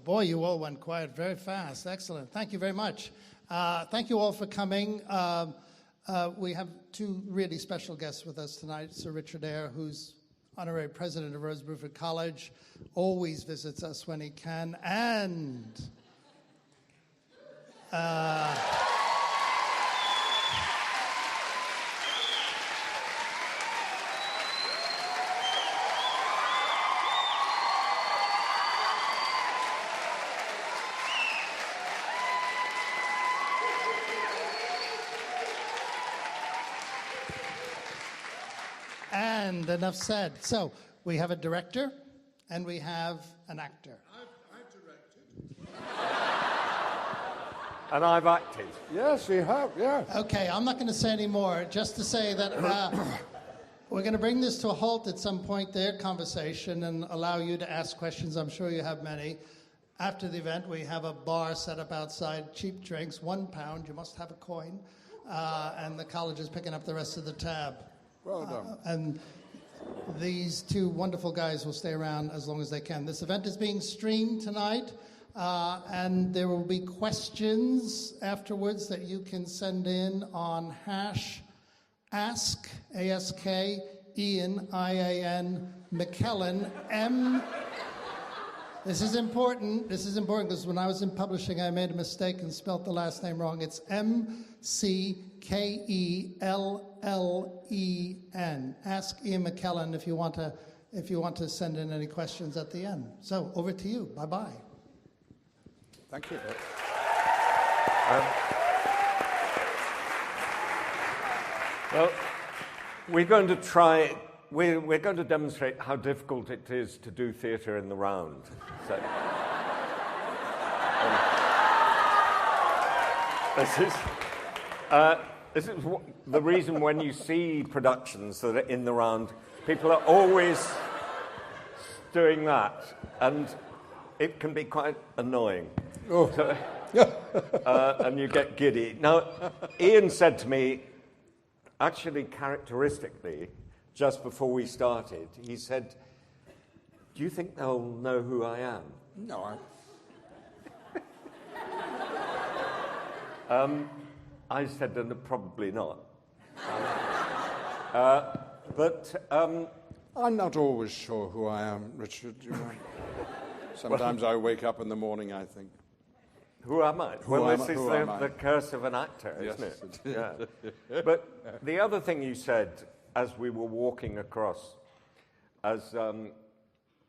boy, you all went quiet very fast. Excellent. Thank you very much. Thank you all for coming. We have two really special guests with us tonight. Sir Richard Eyre, who's honorary president of Rose Bruford College, always visits us when he can, and enough said. So we have a director and we have an actor. I've directed. And I've acted. Yes, you have, yes. Okay, I'm not going to say any more, just to say that we're going to bring this to a halt at some point, their conversation, and allow you to ask questions. I'm sure you have many. After the event, we have a bar set up outside, cheap drinks, £1, you must have a coin, and the college is picking up the rest of the tab. Well done. And these two wonderful guys will stay around as long as they can. This event is being streamed tonight, and there will be questions afterwards that you can send in on #ask, A-S-K, Ian, I-A-N, McKellen, M. This is important because when I was in publishing, I made a mistake and spelt the last name wrong. It's M-C-K-E-L-L-E-N. Ask Ian McKellen if you want to send in any questions at the end. So over to you. Bye-bye. Thank you. Well, we're going to try. We're going to demonstrate how difficult it is to do theatre in the round. So, this is the reason when you see productions that are in the round, people are always doing that, and it can be quite annoying. Oh. So, and you get giddy. Now, Ian said to me, actually characteristically, just before we started, he said, "Do you think they'll know who I am?" No, I said, probably not. I'm not always sure who I am, Richard. You know. Sometimes I wake up in the morning, I think, who am I? This is the curse of an actor, isn't it? Yeah. But the other thing you said as we were walking across, as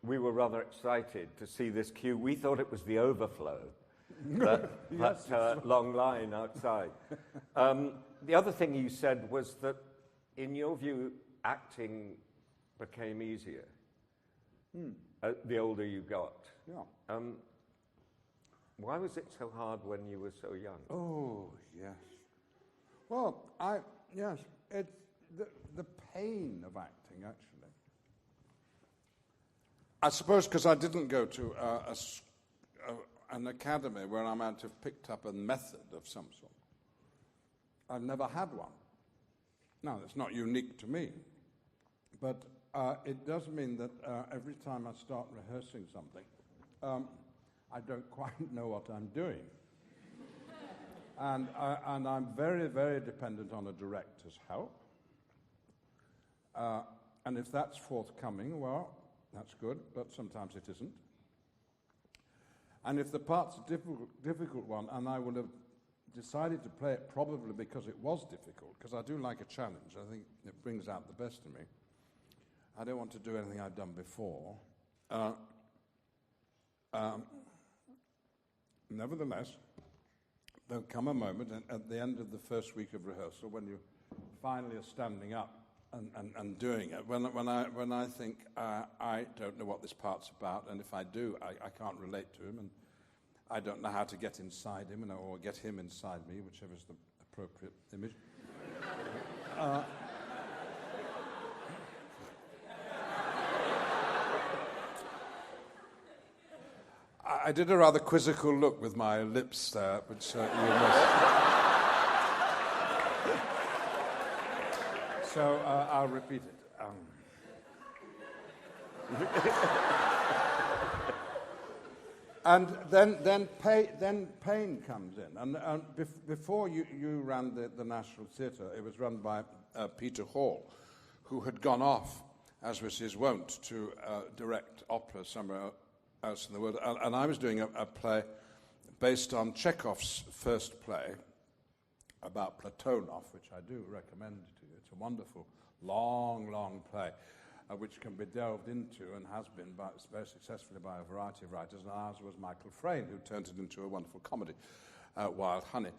we were rather excited to see this queue, we thought it was the overflow, that long line outside. The other thing you said was that, in your view, acting became easier the older you got. Yeah. Why was it so hard when you were so young? Oh, yes. Well, it's the pain of acting, actually. I suppose because I didn't go to an academy where I might have picked up a method of some sort. I've never had one. Now, it's not unique to me, but it does mean that every time I start rehearsing something, I don't quite know what I'm doing. And I'm very, very dependent on a director's help. And if that's forthcoming, well, that's good, but sometimes it isn't. And if the part's a difficult one, and I would have decided to play it probably because it was difficult, because I do like a challenge. I think it brings out the best in me. I don't want to do anything I've done before. Nevertheless, there'll come a moment at the end of the first week of rehearsal when you finally are standing up and doing it, when I think I don't know what this part's about, and if I do, I can't relate to him, and I don't know how to get inside him, or get him inside me, whichever is the appropriate image. I did a rather quizzical look with my lips there, which you must. So I'll repeat it. And then Paine comes in. And before you ran the National Theatre, it was run by Peter Hall, who had gone off, as was his wont, to direct opera somewhere else in the world. And I was doing a play based on Chekhov's first play about Platonov, which I do recommend to you. It's a wonderful, long play, which can be delved into and has been very successfully by a variety of writers, and ours was Michael Frayn, who turned it into a wonderful comedy, Wild Honey.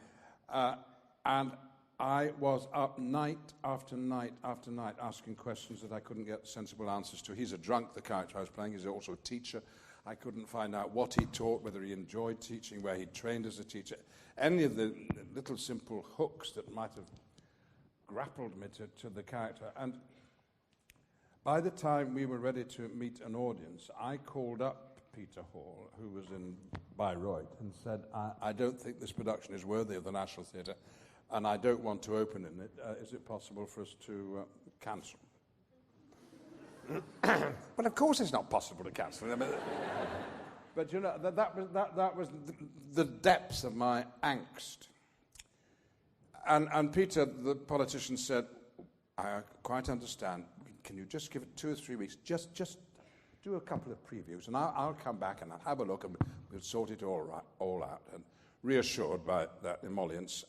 And I was up night after night after night asking questions that I couldn't get sensible answers to. He's a drunk, the character I was playing. He's also a teacher. I couldn't find out what he taught, whether he enjoyed teaching, where he trained as a teacher, any of the little simple hooks that might have grappled me to the character. And by the time we were ready to meet an audience, I called up Peter Hall, who was in Bayreuth, and said, I don't think this production is worthy of the National Theatre, and I don't want to open in it. Is it possible for us to cancel? Well, of course it's not possible to cancel. But you know, that was the depths of my angst. And Peter, the politician, said, I quite understand. Can you just give it 2 or 3 weeks? Just do a couple of previews, and I'll come back and I'll have a look, and we'll sort it all out. And reassured by that emollients,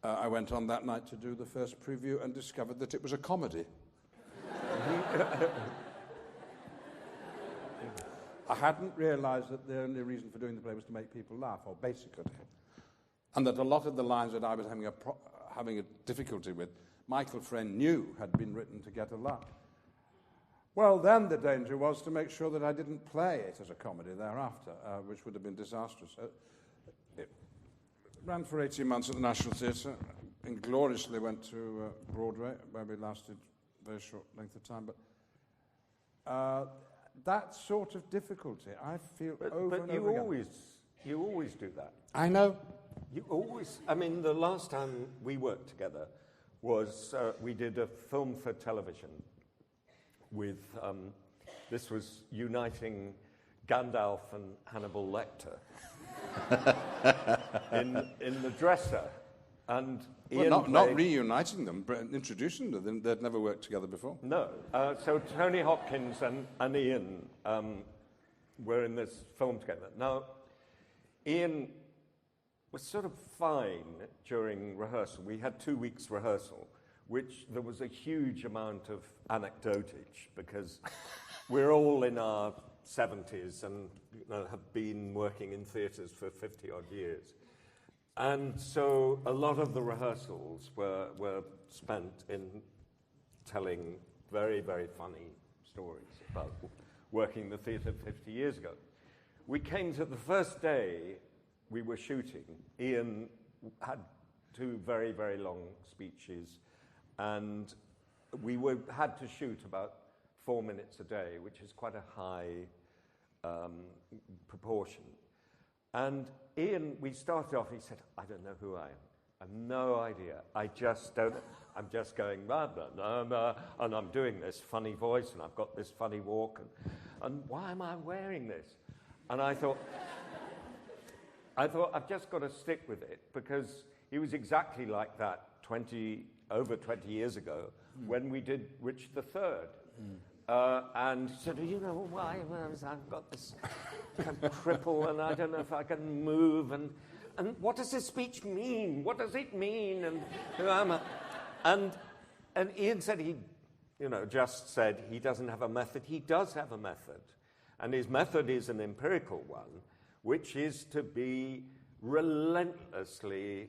I went on that night to do the first preview and discovered that it was a comedy. I hadn't realised that the only reason for doing the play was to make people laugh, or basically, and that a lot of the lines that I was having a difficulty with, Michael Frayn knew had been written to get a laugh. Well, then the danger was to make sure that I didn't play it as a comedy thereafter, which would have been disastrous. It ran for 18 months at the National Theatre, ingloriously went to Broadway, where we lasted a very short length of time, but that sort of difficulty, I feel over and over again. You always do that. I know. You always, I mean, the last time we worked together was we did a film for television with, this was uniting Gandalf and Hannibal Lecter in the dresser. And well, not reuniting them, but introducing them. They'd never worked together before. No. So Tony Hopkins and Ian were in this film together. Now, Ian was sort of fine during rehearsal. We had 2 weeks rehearsal, which there was a huge amount of anecdotage because we're all in our 70s and have been working in theatres for 50-odd years. And so a lot of the rehearsals were spent in telling very, very funny stories about working the theatre 50 years ago. We came to the first day we were shooting. Ian had 2 very, very long speeches, and we had to shoot about 4 minutes a day, which is quite a high proportion. And Ian, we started off, he said, I don't know who I am. I have no idea. I just don't, I'm just going, blah, blah, blah, blah, and I'm doing this funny voice, and I've got this funny walk, and why am I wearing this? And I thought, I've just got to stick with it, because he was exactly like that over 20 years ago when we did Richard III. And he said, you know, why? I've got this cripple, and I don't know if I can move, and what does this speech mean? What does it mean? And who am I? And Ian said just said he doesn't have a method. He does have a method, and his method is an empirical one, which is to be relentlessly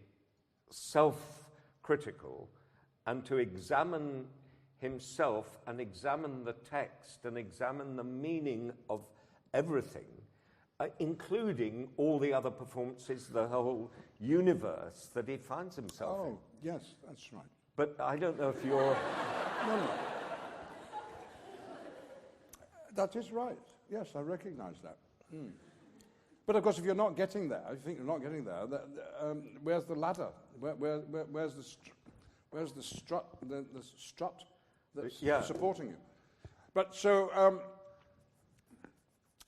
self-critical and to examine himself and examine the text and examine the meaning of everything, including all the other performances, the whole universe that he finds himself in. Oh, yes, that's right. But I don't know if you're... No. That is right. Yes, I recognise that. But of course, if you're not getting there, I think you're not getting there, where's the ladder? Where's the strut that's supporting you? But so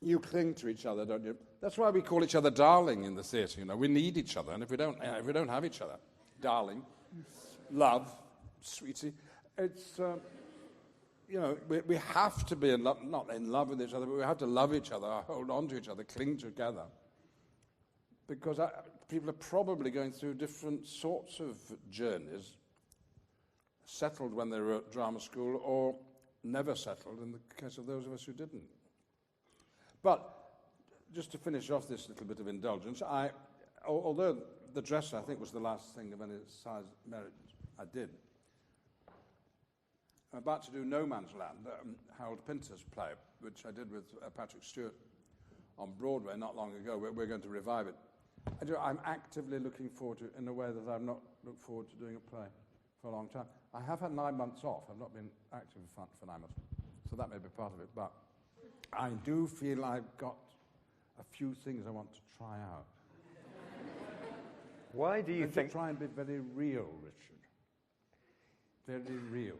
you cling to each other, don't you? That's why we call each other darling in the theatre, you know. We need each other, and if we don't have each other, darling, love, sweetie, it's, you know, we have to be not in love with each other, but we have to love each other, hold on to each other, cling together. Because people are probably going through different sorts of journeys, settled when they were at drama school or never settled in the case of those of us who didn't. But just to finish off this little bit of indulgence, although the dress, I think, was the last thing of any size merit I did, I'm about to do No Man's Land, Harold Pinter's play, which I did with Patrick Stewart on Broadway not long ago. We're going to revive it. I'm actively looking forward to it in a way that I've not looked forward to doing a play for a long time. I have had 9 months off. I've not been active for 9 months, so that may be part of it. But I do feel I've got a few things I want to try out. Why do you think... To try and be very real, Richard. Very real.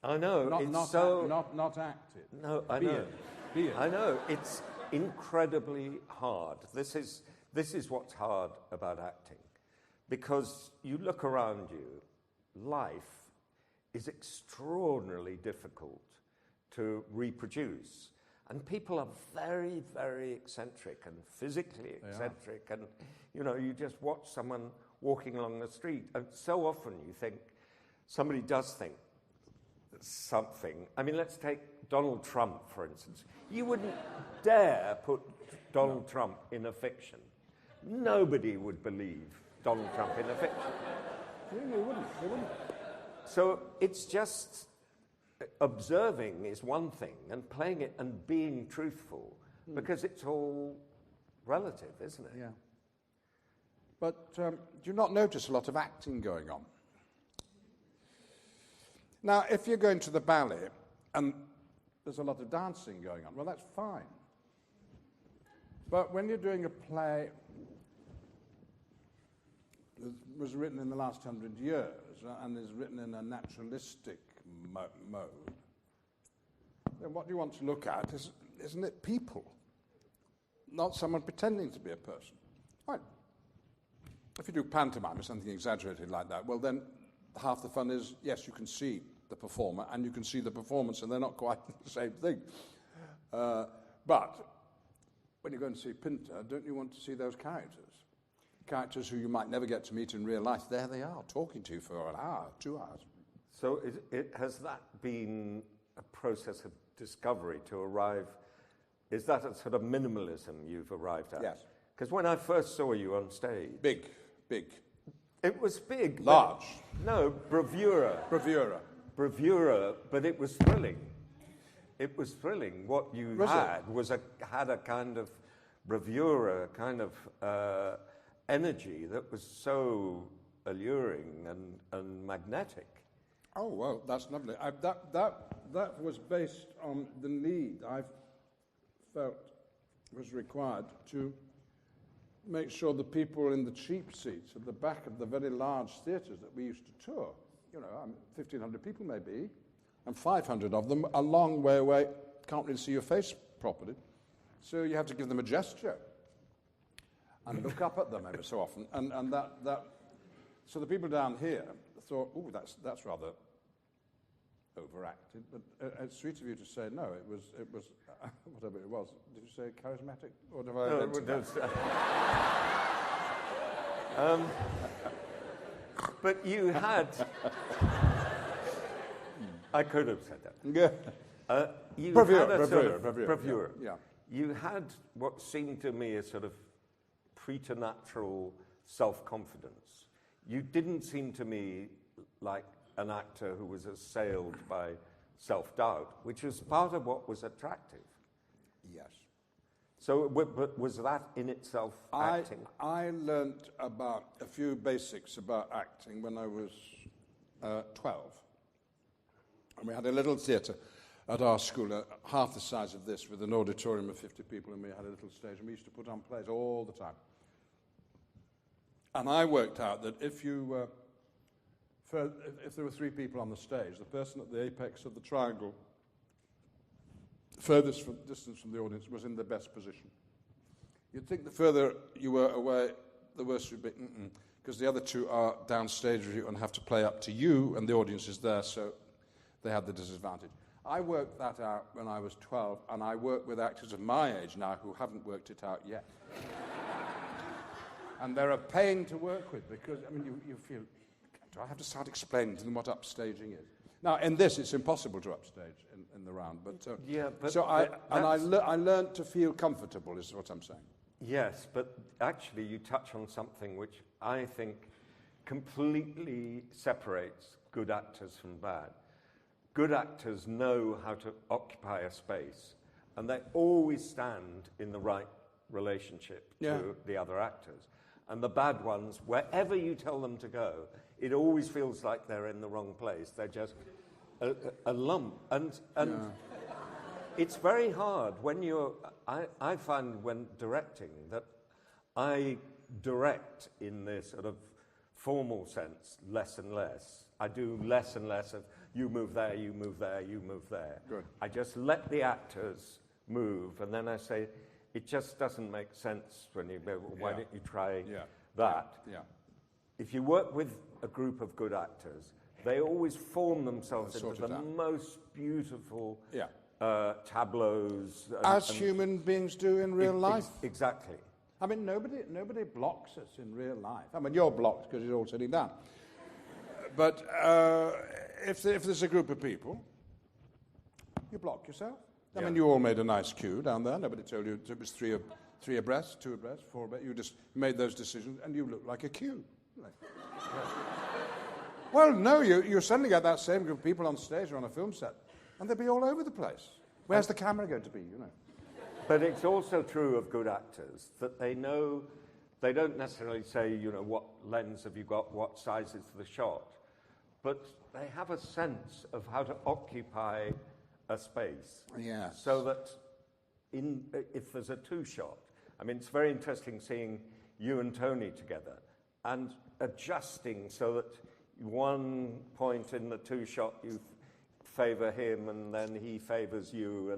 I know, not acted. No, I know. Be it. I know, it's incredibly hard. This is what's hard about acting. Because you look around you, life is extraordinarily difficult to reproduce. And people are very, very eccentric and physically eccentric. And, you know, you just watch someone walking along the street. And so often you think, somebody does think something. I mean, let's take Donald Trump, for instance. You wouldn't dare put Donald Trump in a fiction. Nobody would believe Donald Trump in a fiction. They wouldn't. So it's just... observing is one thing, and playing it and being truthful, because it's all relative, isn't it? Yeah. But do you not notice a lot of acting going on? Now, if you're going to the ballet and there's a lot of dancing going on, well, that's fine. But when you're doing a play that was written in the last 100 years and is written in a naturalistic mode, then what you want to look at isn't it people, not someone pretending to be a person. Right. If you do pantomime or something exaggerated like that, well then half the fun is, yes, you can see the performer and you can see the performance, and they're not quite the same thing. But when you go and see Pinter, don't you want to see those characters who you might never get to meet in real life? There they are, talking to you for an hour, 2 hours. So has that been a process of discovery to arrive? Is that a sort of minimalism you've arrived at? Yes. Because when I first saw you on stage... Big. It was big. Large. No, bravura. Bravura, but it was thrilling. It was thrilling. What you had a kind of bravura, kind of energy that was so alluring and magnetic. Oh, well, that's lovely. That was based on the need I felt was required to make sure the people in the cheap seats at the back of the very large theatres that we used to tour, 1,500 people maybe, and 500 of them a long way away, can't really see your face properly, so you have to give them a gesture and look up at them every so often, and that so the people down here thought, oh, that's rather overacted, but it's sweet of you to say no. It was whatever it was. Did you say charismatic, or did I? No, but you had. I could have said that. Bravura. Yeah. You had what seemed to me a sort of preternatural self-confidence. You didn't seem to me like an actor who was assailed by self-doubt, which was part of what was attractive. Yes. So, but was that in itself acting? I learnt about a few basics about acting when I was 12. And we had a little theatre at our school, half the size of this, with an auditorium of 50 people, and we had a little stage, and we used to put on plays all the time. And I worked out that if there were 3 people on the stage, the person at the apex of the triangle furthest distance from the audience was in the best position. You'd think the further you were away, the worse it would be, because the other two are downstage with you and have to play up to you, and the audience is there, so they had the disadvantage. I worked that out when I was 12, and I work with actors of my age now who haven't worked it out yet. And they're a pain to work with, because, I mean, you feel, do I have to start explaining to them what upstaging is? Now, in this, it's impossible to upstage in the round, but... I learned to feel comfortable, is what I'm saying. Yes, but actually you touch on something which I think completely separates good actors from bad. Good actors know how to occupy a space, and they always stand in the right relationship to the other actors. And the bad ones, wherever you tell them to go, it always feels like they're in the wrong place. They're just a lump. And it's very hard when you're... I find when directing that I direct in this sort of formal sense less and less. I do less and less of you move there, you move there, you move there. Good. I just let the actors move, and then I say, it just doesn't make sense when you go, well, why don't you try that? Yeah. If you work with a group of good actors, they always form themselves into the most beautiful tableaus. As human beings do in real life. Exactly. I mean, nobody blocks us in real life. I mean, you're blocked because you're all sitting down. But if there's a group of people, you block yourself. I mean, you all made a nice queue down there. Nobody told you it was three abreast, 2 abreast, 4 abreast. You just made those decisions, and you look like a queue. Well, no, you suddenly get that same group of people on stage or on a film set, and they'll be all over the place. Where's the camera going to be, you know? But it's also true of good actors that they know, they don't necessarily say, you know, what lens have you got, what size is the shot, but they have a sense of how to occupy a space. Yes. So that if there's a 2-shot, I mean, it's very interesting seeing you and Tony together and adjusting so that one point in the 2-shot you favour him and then he favours you,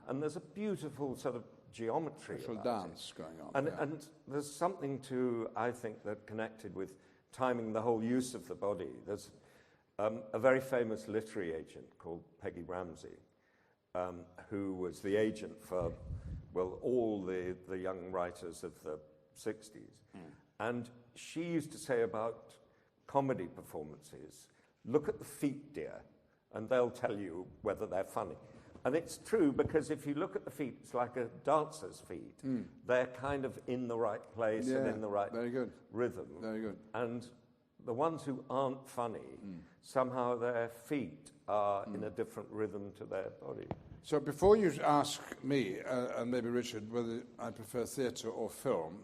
and there's a beautiful sort of geometry. Little dance going on. And there's something to, I think, that connected with timing the whole use of the body. There's a very famous literary agent called Peggy Ramsey, who was the agent for, well, all the young writers of the 60s. And she used to say about comedy performances, look at the feet, dear, and they'll tell you whether they're funny. And it's true, because if you look at the feet, it's like a dancer's feet. They're kind of in the right place and in the right rhythm. Very good. And the ones who aren't funny, somehow their feet are in a different rhythm to their body. So before you ask me, and maybe Richard, whether I prefer theatre or film,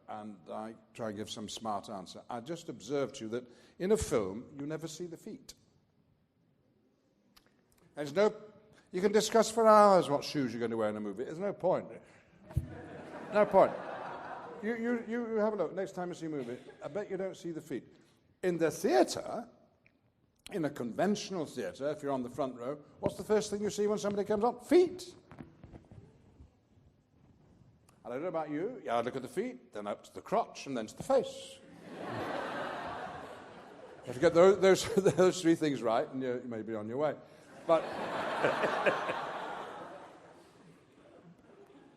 and I try and give some smart answer, I just observed to you that in a film, you never see the feet. There's no... You can discuss for hours what shoes you're going to wear in a movie. There's no point. No point. You have a look. Next time you see a movie, I bet you don't see the feet. In the theatre, in a conventional theatre, if you're on the front row, what's the first thing you see when somebody comes on? Feet. I don't know about you. I look at the feet, then up to the crotch, and then to the face. You have to get those 3 things right, and you may be on your way.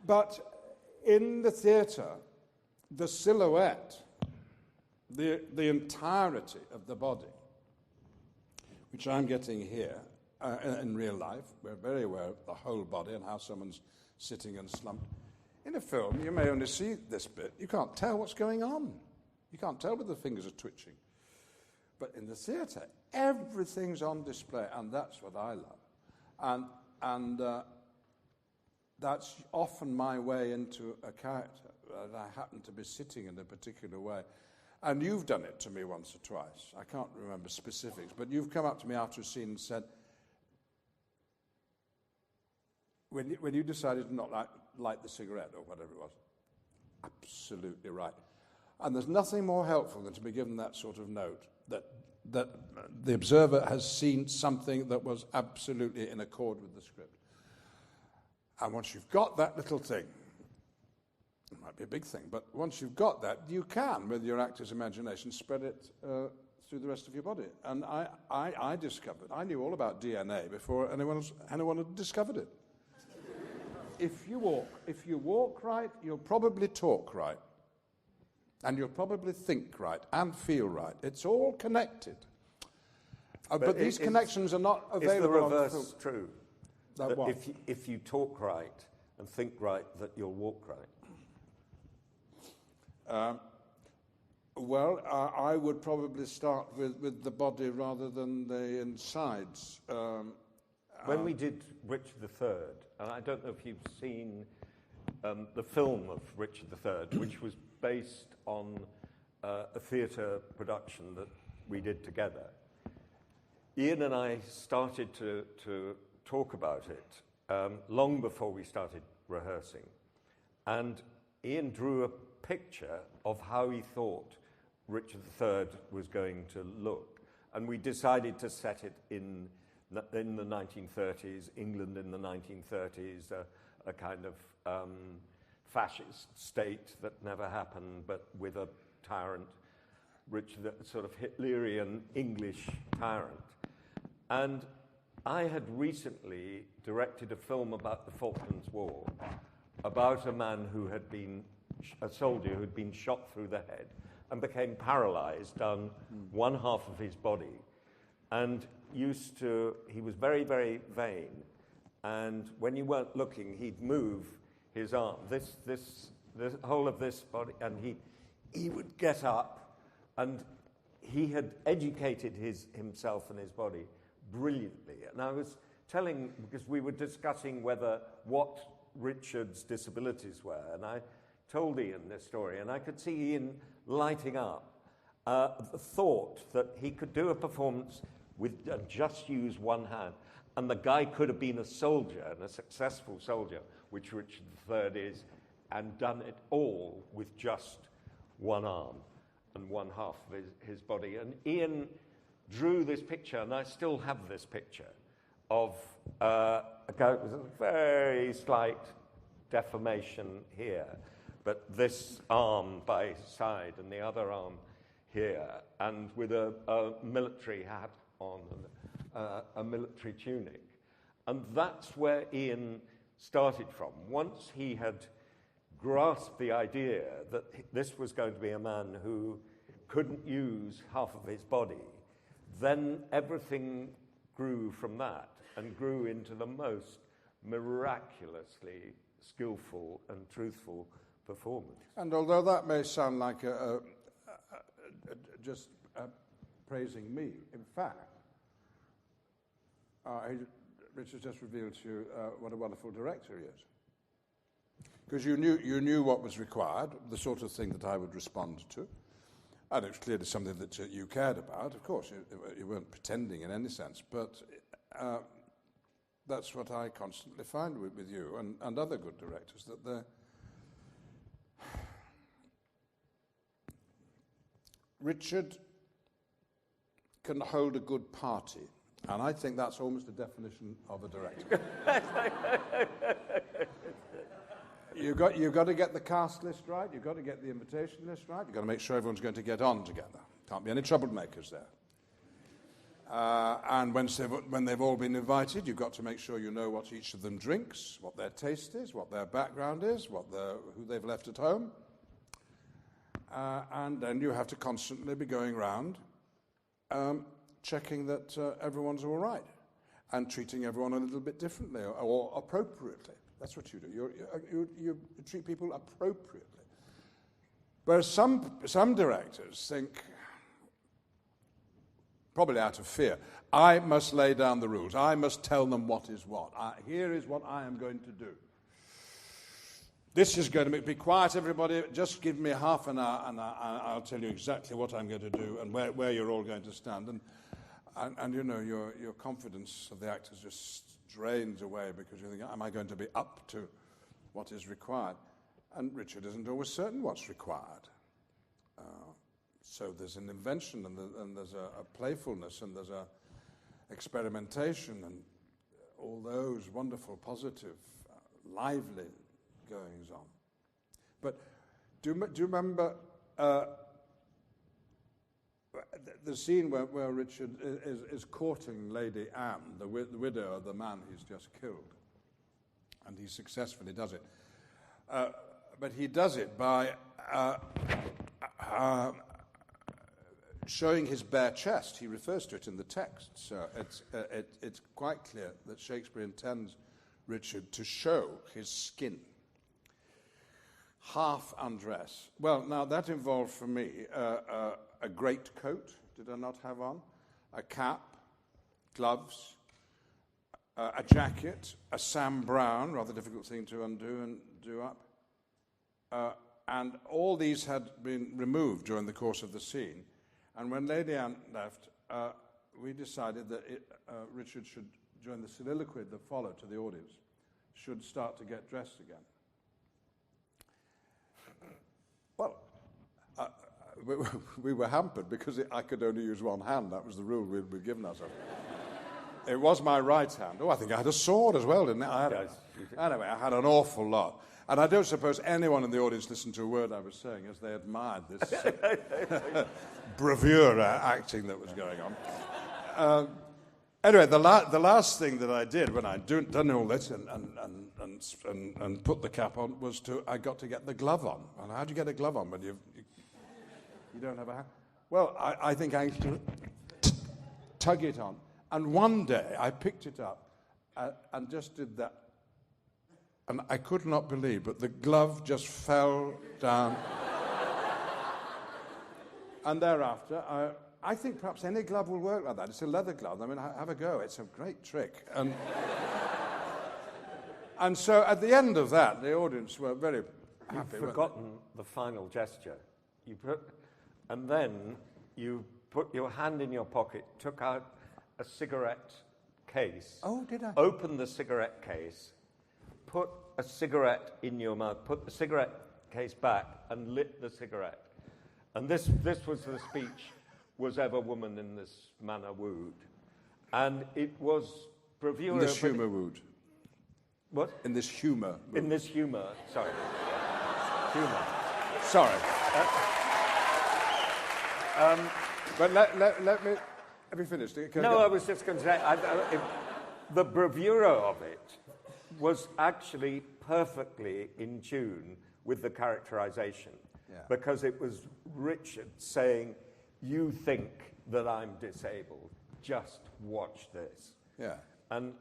But in the theatre, the silhouette, the entirety of the body, which I'm getting here in real life, we're very aware of the whole body and how someone's sitting and slumped. In a film, you may only see this bit. You can't tell what's going on. You can't tell whether the fingers are twitching. But in the theatre, everything's on display, and that's what I love. And that's often my way into a character, that I happen to be sitting in a particular way. And you've done it to me once or twice. I can't remember specifics, but you've come up to me after a scene and said, when you decided to not light the cigarette or whatever it was, absolutely right. And there's nothing more helpful than to be given that sort of note, that the observer has seen something that was absolutely in accord with the script. And once you've got that little thing, it might be a big thing, but once you've got that, you can, with your actor's imagination, spread it through the rest of your body. And I discovered, I knew all about DNA before anyone had discovered it. If you walk right, you'll probably talk right. And you'll probably think right and feel right. It's all connected. But these connections are not available. Is the reverse true? That if you talk right and think right, that you'll walk right? Well, I would probably start with the body rather than the insides. When we did Richard III, and I don't know if you've seen the film of Richard III, which was based on a theatre production that we did together, Ian and I started to talk about it long before we started rehearsing. And Ian drew a picture of how he thought Richard III was going to look. And we decided to set it in the 1930s, England in the 1930s, a kind of fascist state that never happened, but with a tyrant, Richard, sort of Hitlerian English tyrant. And I had recently directed a film about the Falklands War, about a man who had been, a soldier who had been shot through the head and became paralyzed down one half of his body, and he was very, very vain, and when you weren't looking, he'd move his arm, the whole of this body, and he would get up, and he had educated himself and his body brilliantly. And I was telling, because we were discussing what Richard's disabilities were, and I told Ian this story, and I could see Ian lighting up the thought that he could do a performance with just use one hand, and the guy could have been a soldier, and a successful soldier, which Richard III is, and done it all with just one arm and one half of his body. And Ian drew this picture, and I still have this picture, of a guy with a very slight deformation here, but this arm by his side and the other arm here, and with a military hat on and a military tunic. And that's where Ian started from. Once he had grasped the idea that this was going to be a man who couldn't use half of his body, then everything grew from that and grew into the most miraculously skillful and truthful performance. And although that may sound like just praising me, in fact, Richard just revealed to you what a wonderful director he is. Because you knew what was required, the sort of thing that I would respond to. And it was clearly something that you cared about. Of course, you weren't pretending in any sense, but that's what I constantly find with you and other good directors, that Richard can hold a good party, and I think that's almost the definition of a director. You've got to get the cast list right, you've got to get the invitation list right, you've got to make sure everyone's going to get on together. Can't be any troublemakers there. And when they've all been invited, you've got to make sure you know what each of them drinks, what their taste is, what their background is, who they've left at home. And then you have to constantly be going around checking that everyone's all right and treating everyone a little bit differently or appropriately. That's what you do. You treat people appropriately. Whereas some directors think, probably out of fear, I must lay down the rules. I must tell them what is what. Here is what I am going to do. This is going to be quiet, everybody. Just give me half an hour, and I'll tell you exactly what I'm going to do and where you're all going to stand. And you know, your confidence of the actors just drains away because you think, am I going to be up to what is required? And Richard isn't always certain what's required. So there's an invention, and there's a playfulness, and there's a experimentation, and all those wonderful positive lively goings on. But do you remember the scene where Richard is courting Lady Anne, the widow of the man he's just killed? And he successfully does it. But he does it by showing his bare chest. He refers to it in the text. So it's quite clear that Shakespeare intends Richard to show his skin. Half undress. Well, now that involved for me a greatcoat, did I not have on? A cap, gloves, a jacket, a Sam Brown, rather difficult thing to undo and do up. And all these had been removed during the course of the scene. And when Lady Anne left, we decided that Richard should, during the soliloquy that followed to the audience, should start to get dressed again. Well, we were hampered because I could only use one hand. That was the rule we'd given ourselves. It was my right hand. Oh, I think I had a sword as well, didn't I? Anyway, I had an awful lot. And I don't suppose anyone in the audience listened to a word I was saying as they admired this bravura acting that was going on. Anyway, the last thing that I did when I'd done all this and put the cap on was I got to get the glove on. And how do you get a glove on when you don't have a hand? Well, I think I used to tug it on. And one day I picked it up and just did that. And I could not believe, but the glove just fell down. And thereafter, I think perhaps any glove will work like that. It's a leather glove. I mean, have a go. It's a great trick. And so at the end of that, the audience were very happy. You've forgotten the final gesture. And then you put your hand in your pocket, took out a cigarette case. Oh, did I? Opened the cigarette case, put a cigarette in your mouth, put the cigarette case back, and lit the cigarette. And this was the speech, "Was ever woman in this manner wooed?" And it was bravura. In this humour wooed. What? In this humour. In this humour, sorry. Humour. Sorry. But let me finish. No, I was just going to say, the bravura of it was actually perfectly in tune with the characterization. Yeah. Because it was Richard saying, "You think that I'm disabled, just watch this." Yeah. And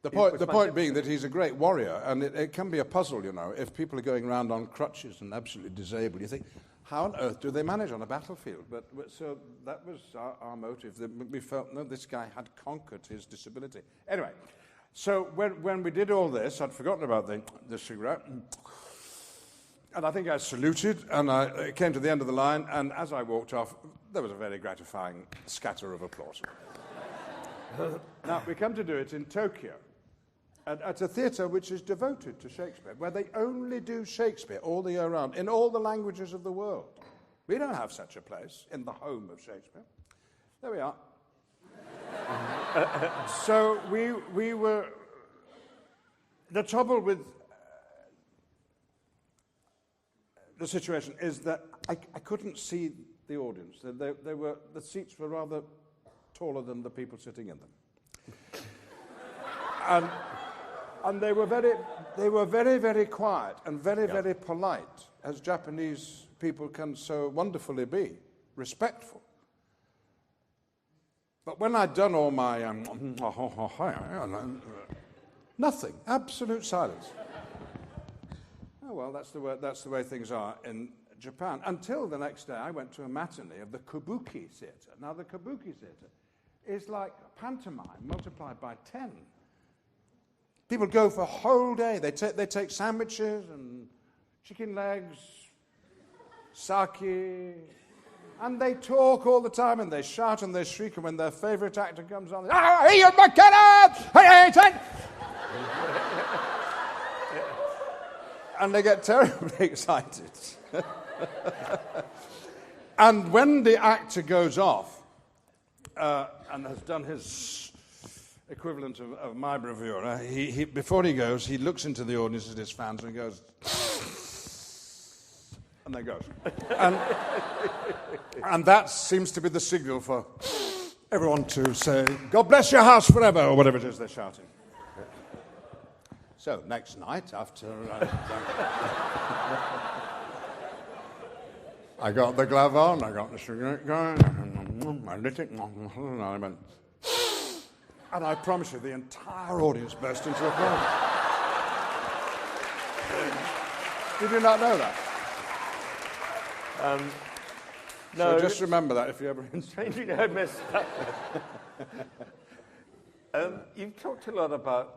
the point being that he's a great warrior, and it can be a puzzle, you know, if people are going around on crutches and absolutely disabled. You think, how on earth do they manage on a battlefield? But so that was our motive. We felt, no, this guy had conquered his disability. Anyway, so when we did all this, I'd forgotten about the cigarette. And I think I saluted, and I came to the end of the line, and as I walked off, there was a very gratifying scatter of applause. Now, we come to do it in Tokyo, at a theatre which is devoted to Shakespeare, where they only do Shakespeare all the year round, in all the languages of the world. We don't have such a place in the home of Shakespeare. There we are. So we were... The trouble with the situation is that I couldn't see the audience. The seats were rather taller than the people sitting in them. And they were very, very quiet and very, very polite, as Japanese people can so wonderfully be, respectful. But when I'd done all my nothing, absolute silence. Oh, well, that's the way things are in Japan. Until the next day, I went to a matinee of the Kabuki Theatre. Now, the Kabuki Theatre is like pantomime multiplied by 10. People go for a whole day. They take sandwiches and chicken legs, sake, and they talk all the time, and they shout and they shriek, and when their favourite actor comes on, Ian McKellen! And they get terribly excited. And when the actor goes off and has done his equivalent of my bravura. He before he goes, he looks into the audience at his fans and he goes, and there goes. And that seems to be the signal for everyone to say, God bless your house forever, or whatever it is they're shouting. So, next night, after I got the glove on, I got the cigarette going, I lit it, and I went, and I promise you, the entire audience burst into applause. Did you not know that? No. So just remember that if you ever... Strangely, I missed that. You've talked a lot about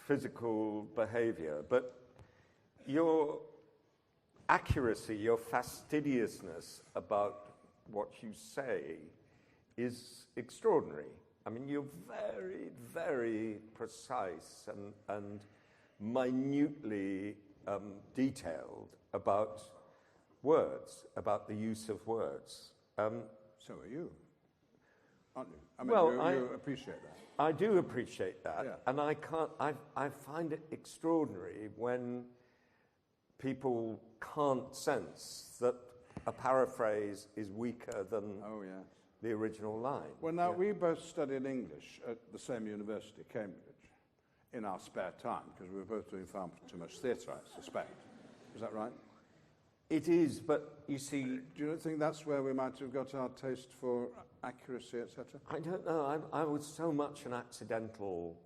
physical behavior, but your accuracy, your fastidiousness about what you say is extraordinary. I mean, you're very, very precise and minutely detailed about words, about the use of words. So are you, aren't you? I mean, well, you appreciate that. I do appreciate that, Yeah. and I find it extraordinary when people can't sense that a paraphrase is weaker than the original line. Well, now, we both studied English at the same university, Cambridge, in our spare time, because we were both doing far too much theatre, I suspect. Is that right? It is, but you see... Do you think that's where we might have got our taste for accuracy, etc.? I don't know. I was so much an accidental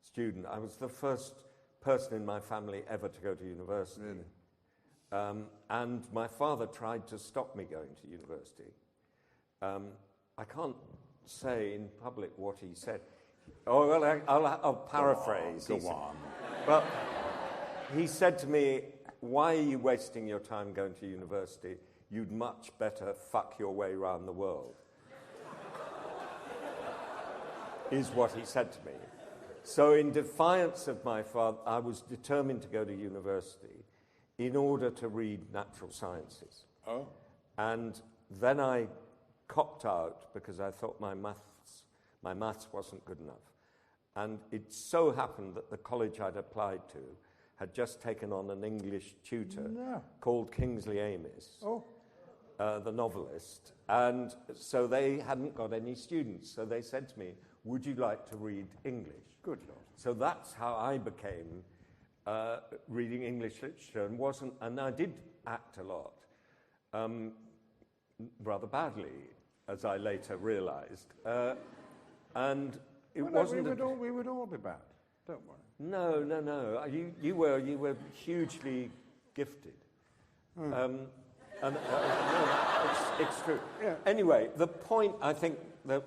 student. I was the first person in my family ever to go to university. Really? And my father tried to stop me going to university. I can't say in public what he said. Oh, well, I'll paraphrase. Go on. Well, he said to me, why are you wasting your time going to university? You'd much better fuck your way around the world. Is what he said to me. So in defiance of my father, I was determined to go to university in order to read natural sciences. Oh. And then I copped out because I thought my maths wasn't good enough. And it so happened that the college I'd applied to had just taken on an English tutor called Kingsley Amis, the novelist. And so they hadn't got any students. So they said to me, would you like to read English? Good Lord. So that's how I became reading English literature and I did act a lot, rather badly, as I later realized. And it wasn't... We would all be bad, don't worry. No. You were hugely gifted. No, it's true. Yeah. Anyway, the point, I think, that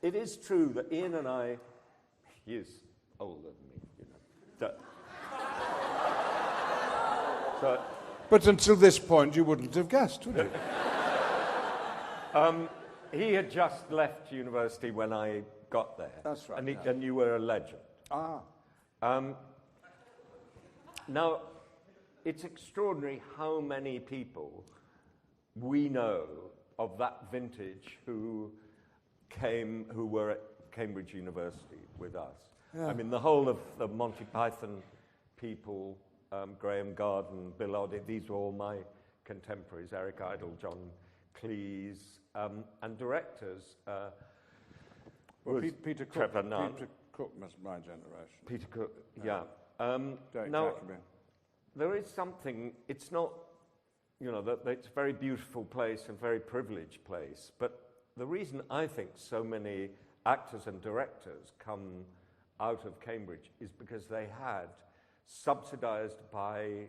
it is true that Ian and I, he is older than me, you know. So, but until this point, you wouldn't have guessed, would you? He had just left university when I got there. That's right. And you were a legend. Now, it's extraordinary how many people we know of that vintage who were at Cambridge University with us. Yeah. I mean, the whole of the Monty Python people, Graham Garden, Bill Oddie, these were all my contemporaries, Eric Idle, John Cleese, and directors. Peter Cook, Trevor Nunn. Peter Cook was my generation. Peter Cook, yeah. Now, there is something, it's not, you know, that it's a very beautiful place and very privileged place, but the reason I think so many actors and directors come out of Cambridge is because they had, subsidized by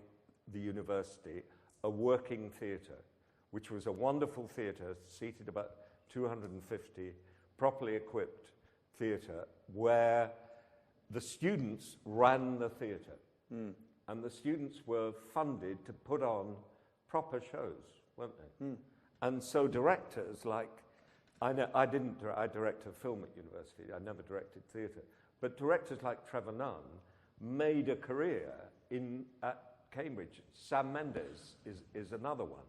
the university, a working theatre, which was a wonderful theatre, seated about 250, properly equipped theatre, where the students ran the theatre. And the students were funded to put on proper shows, weren't they? And so directors like, I directed a film at university, I never directed theatre, but directors like Trevor Nunn made a career at Cambridge. Sam Mendes is another one.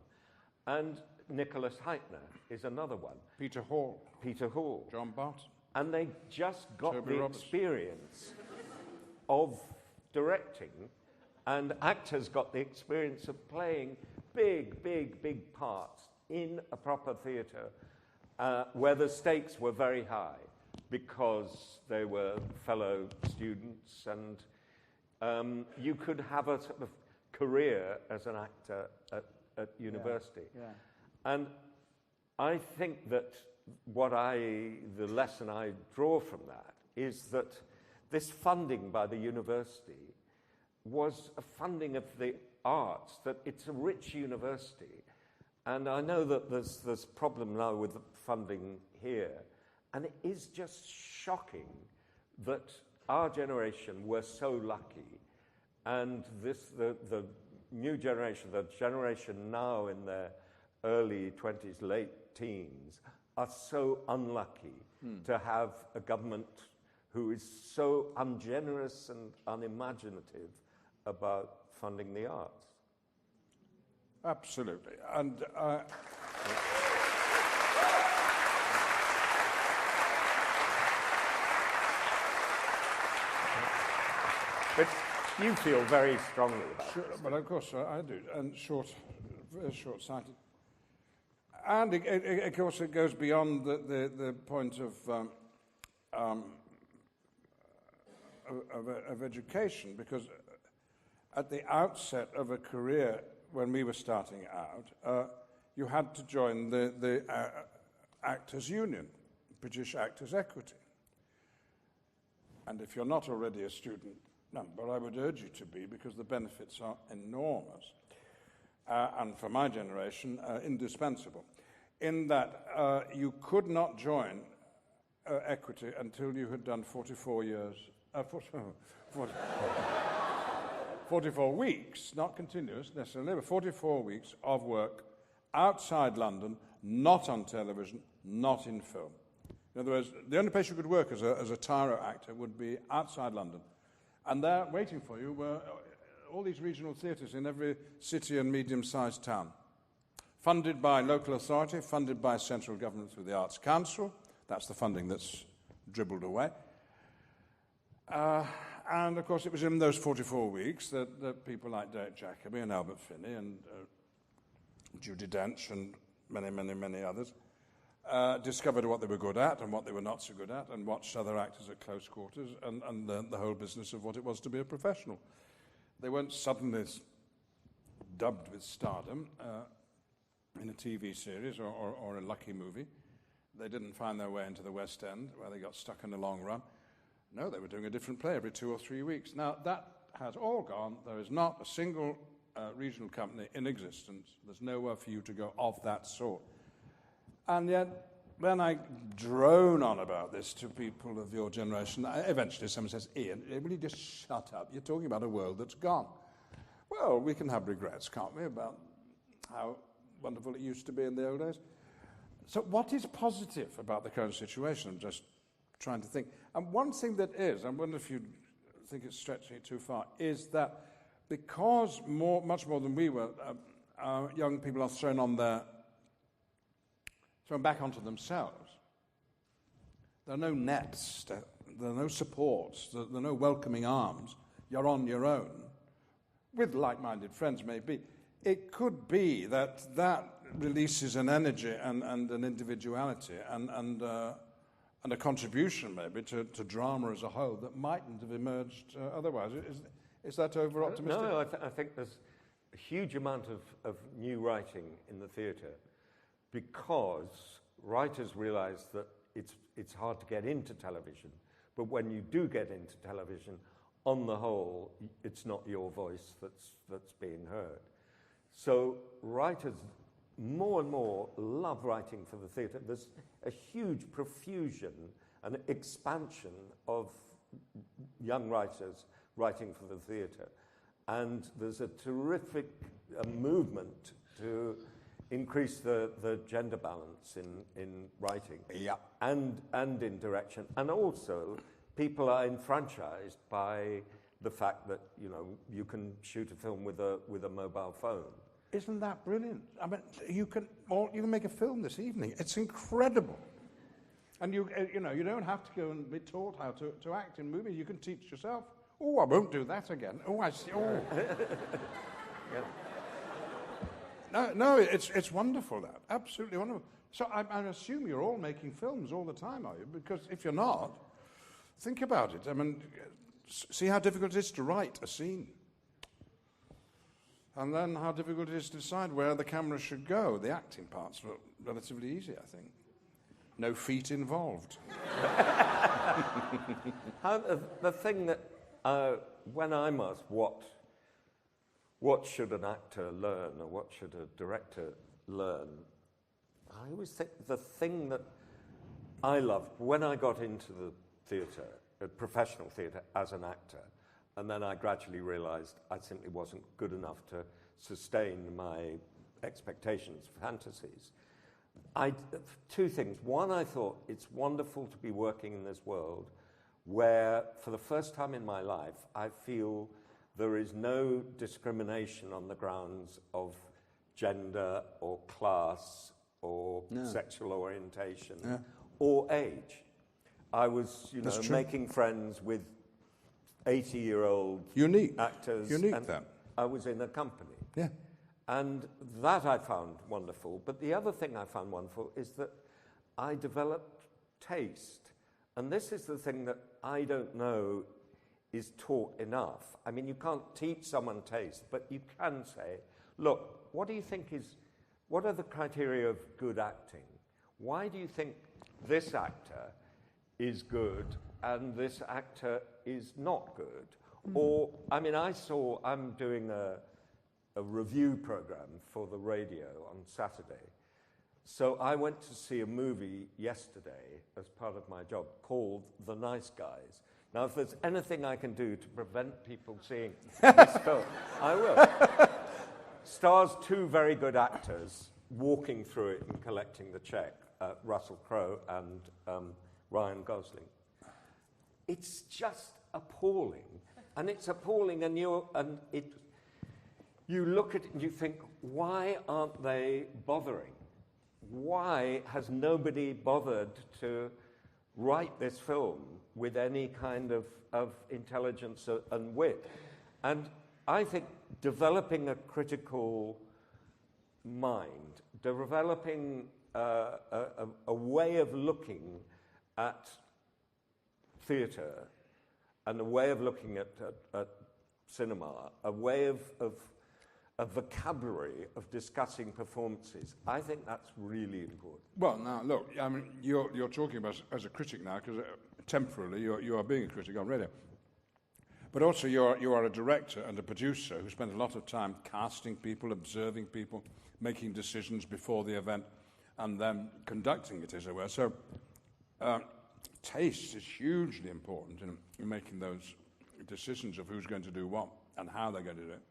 And Nicholas Heitner is another one. Peter Hall. Peter Hall. John Barton. and they just got Toby the Roberts. experience of directing, and actors got the experience of playing big parts in a proper theatre where the stakes were very high because they were fellow students, and you could have a sort of career as an actor at university. Yeah. And I think that the lesson I draw from that is that this funding by the university was a funding of the arts, that it's a rich university. And I know that there's problem now with the funding here, and it is just shocking that our generation were so lucky, and the new generation, the generation now in their early 20s, late teens, are so unlucky to have a government who is so ungenerous and unimaginative about funding the arts. Absolutely. And but you feel very strongly about sure, this. but of course I do, and very short-sighted. And of course it goes beyond the point of education, because at the outset of a career, when we were starting out, you had to join the Actors Union, British Actors Equity. And if you're not already a student member, I would urge you to be, because the benefits are enormous. And for my generation, indispensable. In that you could not join Equity until you had done 44 years, 44 weeks, not continuous necessarily, but 44 weeks of work outside London, not on television, not in film. In other words, the only place you could work as a tyro actor would be outside London. And there, waiting for you, were all these regional theatres in every city and medium-sized town, funded by local authority, funded by central government through the Arts Council. That's the funding that's dribbled away. And, of course, it was in those 44 weeks that people like Derek Jacobi and Albert Finney and Judi Dench and many others discovered what they were good at and what they were not so good at, and watched other actors at close quarters and learned the whole business of what it was to be a professional. They weren't suddenly dubbed with stardom in a TV series or a lucky movie. They didn't find their way into the West End, where they got stuck in the long run. No, they were doing a different play every 2 or 3 weeks. Now, that has all gone. There is not a single regional company in existence. There's nowhere for you to go of that sort. And yet, when I drone on about this to people of your generation, eventually someone says, Ian, will you just shut up? You're talking about a world that's gone. Well, we can have regrets, can't we, about how wonderful it used to be in the old days? So what is positive about the current situation? I'm just trying to think. And one thing that is, I wonder if you think it's stretching it too far, is that because much more than we were, our young people are thrown back onto themselves. There are no nets, there are no supports, there are no welcoming arms. You're on your own, with like-minded friends maybe. It could be that releases an energy and an individuality and a contribution maybe to drama as a whole that mightn't have emerged otherwise. Is that over-optimistic? No, I think there's a huge amount of new writing in the theatre, because writers realise that it's hard to get into television, but when you do get into television, on the whole, it's not your voice that's being heard. So writers more and more love writing for the theatre. There's a huge profusion and expansion of young writers writing for the theatre, and there's a terrific movement to increase the gender balance in writing, and in direction, and also people are enfranchised by the fact that you can shoot a film with a mobile phone. Isn't that brilliant? I mean, you can make a film this evening. It's incredible. And you don't have to go and be taught how to act in movies. You can teach yourself. Oh, I won't do that again. Oh, I see. Oh. Yeah. No, it's wonderful, that. Absolutely wonderful. So I assume you're all making films all the time, are you? Because if you're not, think about it. I mean, see how difficult it is to write a scene. And then how difficult it is to decide where the camera should go. The acting part's relatively easy, I think. No feet involved. The thing that, when I'm asked what should an actor learn or what should a director learn, I always think the thing that I loved when I got into the theatre, professional theatre, as an actor, and then I gradually realised I simply wasn't good enough to sustain my expectations, fantasies. Two things. One, I thought it's wonderful to be working in this world where, for the first time in my life, I feel there is no discrimination on the grounds of gender or class or sexual orientation or age. I was, making friends with 80-year-old actors. Unique, then. I was in a company. Yeah. And that I found wonderful. But the other thing I found wonderful is that I developed taste. And this is the thing that I don't know is taught enough. I mean, you can't teach someone taste, but you can say, look, what are the criteria of good acting? Why do you think this actor is good and this actor is not good? Or, I mean, I'm doing a review program for the radio on Saturday. So I went to see a movie yesterday as part of my job called The Nice Guys. Now, if there's anything I can do to prevent people seeing this film, I will. Stars two very good actors walking through it and collecting the check, Russell Crowe and Ryan Gosling. It's just appalling. And it's appalling, and you look at it and you think, why aren't they bothering? Why has nobody bothered to write this film with any kind of intelligence and wit? And I think developing a critical mind, developing a way of looking at theatre and a way of looking at cinema, a way of vocabulary of discussing performances, I think that's really important. Well, now, look, I mean, you're talking about as a critic now, because temporarily you are being a critic on radio. But also you are a director and a producer who spend a lot of time casting people, observing people, making decisions before the event, and then conducting it, as it were. So taste is hugely important in making those decisions of who's going to do what and how they're going to do it.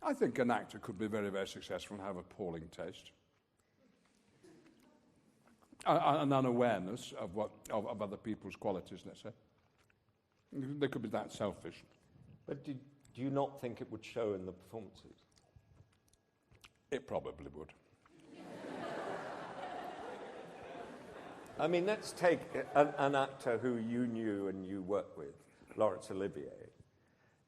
I think an actor could be very, very successful and have appalling taste. An unawareness of other people's qualities, let's say. They could be that selfish. But do you not think it would show in the performances? It probably would. I mean, let's take an actor who you knew and you worked with, Laurence Olivier.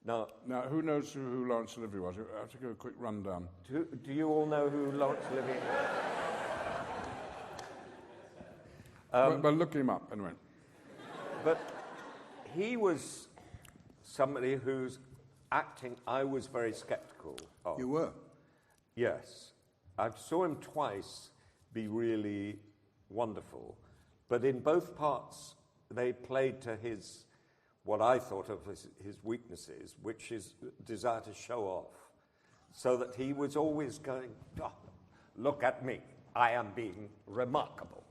Now, who knows who Laurence Olivier was? I have to give a quick rundown. Do you all know who Laurence Olivier is? Well, look him up, anyway. But he was somebody whose acting I was very sceptical of. You were? Yes. I saw him twice be really wonderful, but in both parts they played to what I thought of as his weaknesses, which is desire to show off, so that he was always going, oh, look at me, I am being remarkable.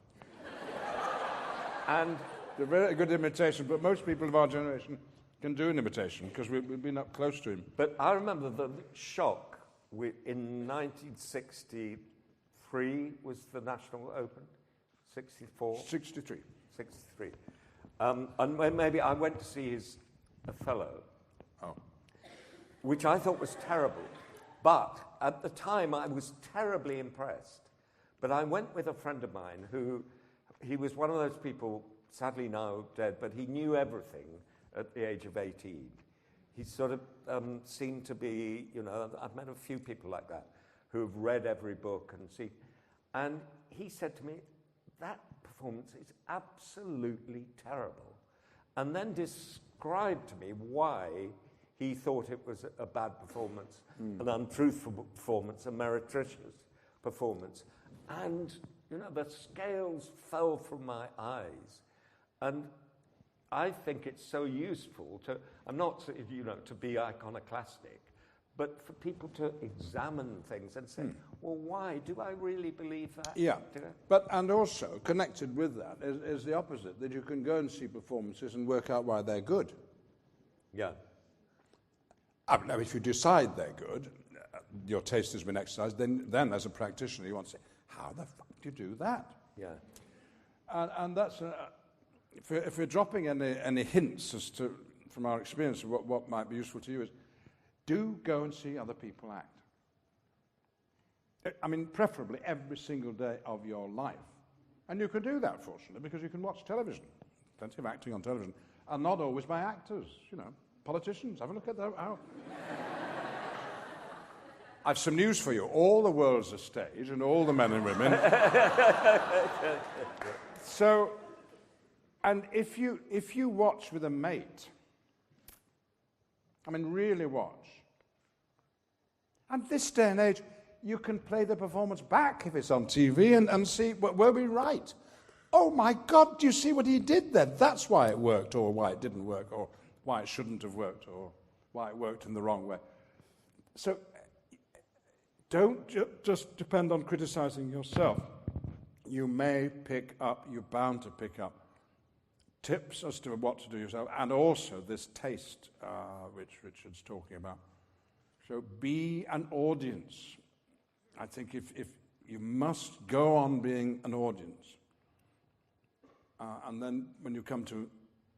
And it's a very good imitation, but most people of our generation can do an imitation because we've been up close to him. But I remember the shock in 1963 was the National Open, 64? 63. 63. And maybe I went to see Othello, which I thought was terrible. But at the time, I was terribly impressed. But I went with a friend of mine who he was one of those people, sadly now dead, but he knew everything at the age of 18. He sort of seemed to be, I've met a few people like that who have read every book and he said to me, that performance is absolutely terrible. And then described to me why he thought it was a bad performance, an untruthful performance, a meretricious performance. And, the scales fell from my eyes. And I think it's so useful I'm not, to be iconoclastic, but for people to examine things and say, well, why? Do I really believe that? Yeah, and also, connected with that is the opposite, that you can go and see performances and work out why they're good. Yeah. Now, if you decide they're good, your taste has been exercised, then as a practitioner, you want to say, how the fuck do you do that? Yeah. And that's, if we're dropping any hints as to, from our experience of what might be useful to you, is do go and see other people act. I mean, preferably every single day of your life. And you can do that, fortunately, because you can watch television. Plenty of acting on television. And not always by actors, Politicians, have a look at that. I've some news for you. All the world's a stage, and all the men and women. So, and if you watch with a mate, really watch. And this day and age, you can play the performance back if it's on TV and see, were we right? Oh my God, do you see what he did then? That's why it worked, or why it didn't work, or why it shouldn't have worked, or why it worked in the wrong way. So don't just depend on criticizing yourself. You may pick up, you're bound to pick up tips as to what to do yourself, and also this taste, which Richard's talking about. So be an audience. I think if you must go on being an audience, and then when you come to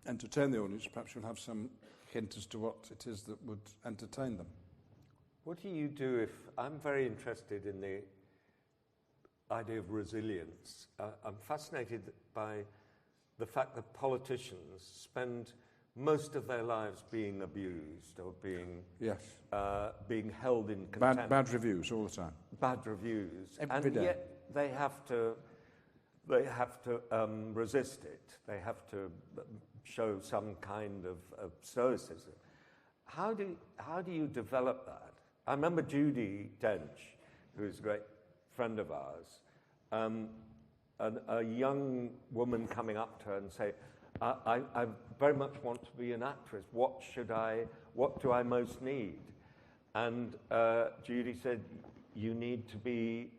entertain the audience, perhaps you'll have some hint as to what it is that would entertain them. What do you do if, I'm very interested in the idea of resilience. I'm fascinated by the fact that politicians spend most of their lives being abused or being held in contempt. Bad reviews all the time. Bad reviews. Every day. Yet they have to resist it. They have to show some kind of stoicism. How do you develop that? I remember Judi Dench, who is a great friend of ours, a young woman coming up to her and say, I very much want to be an actress. What do I most need? And Judy said, you need to be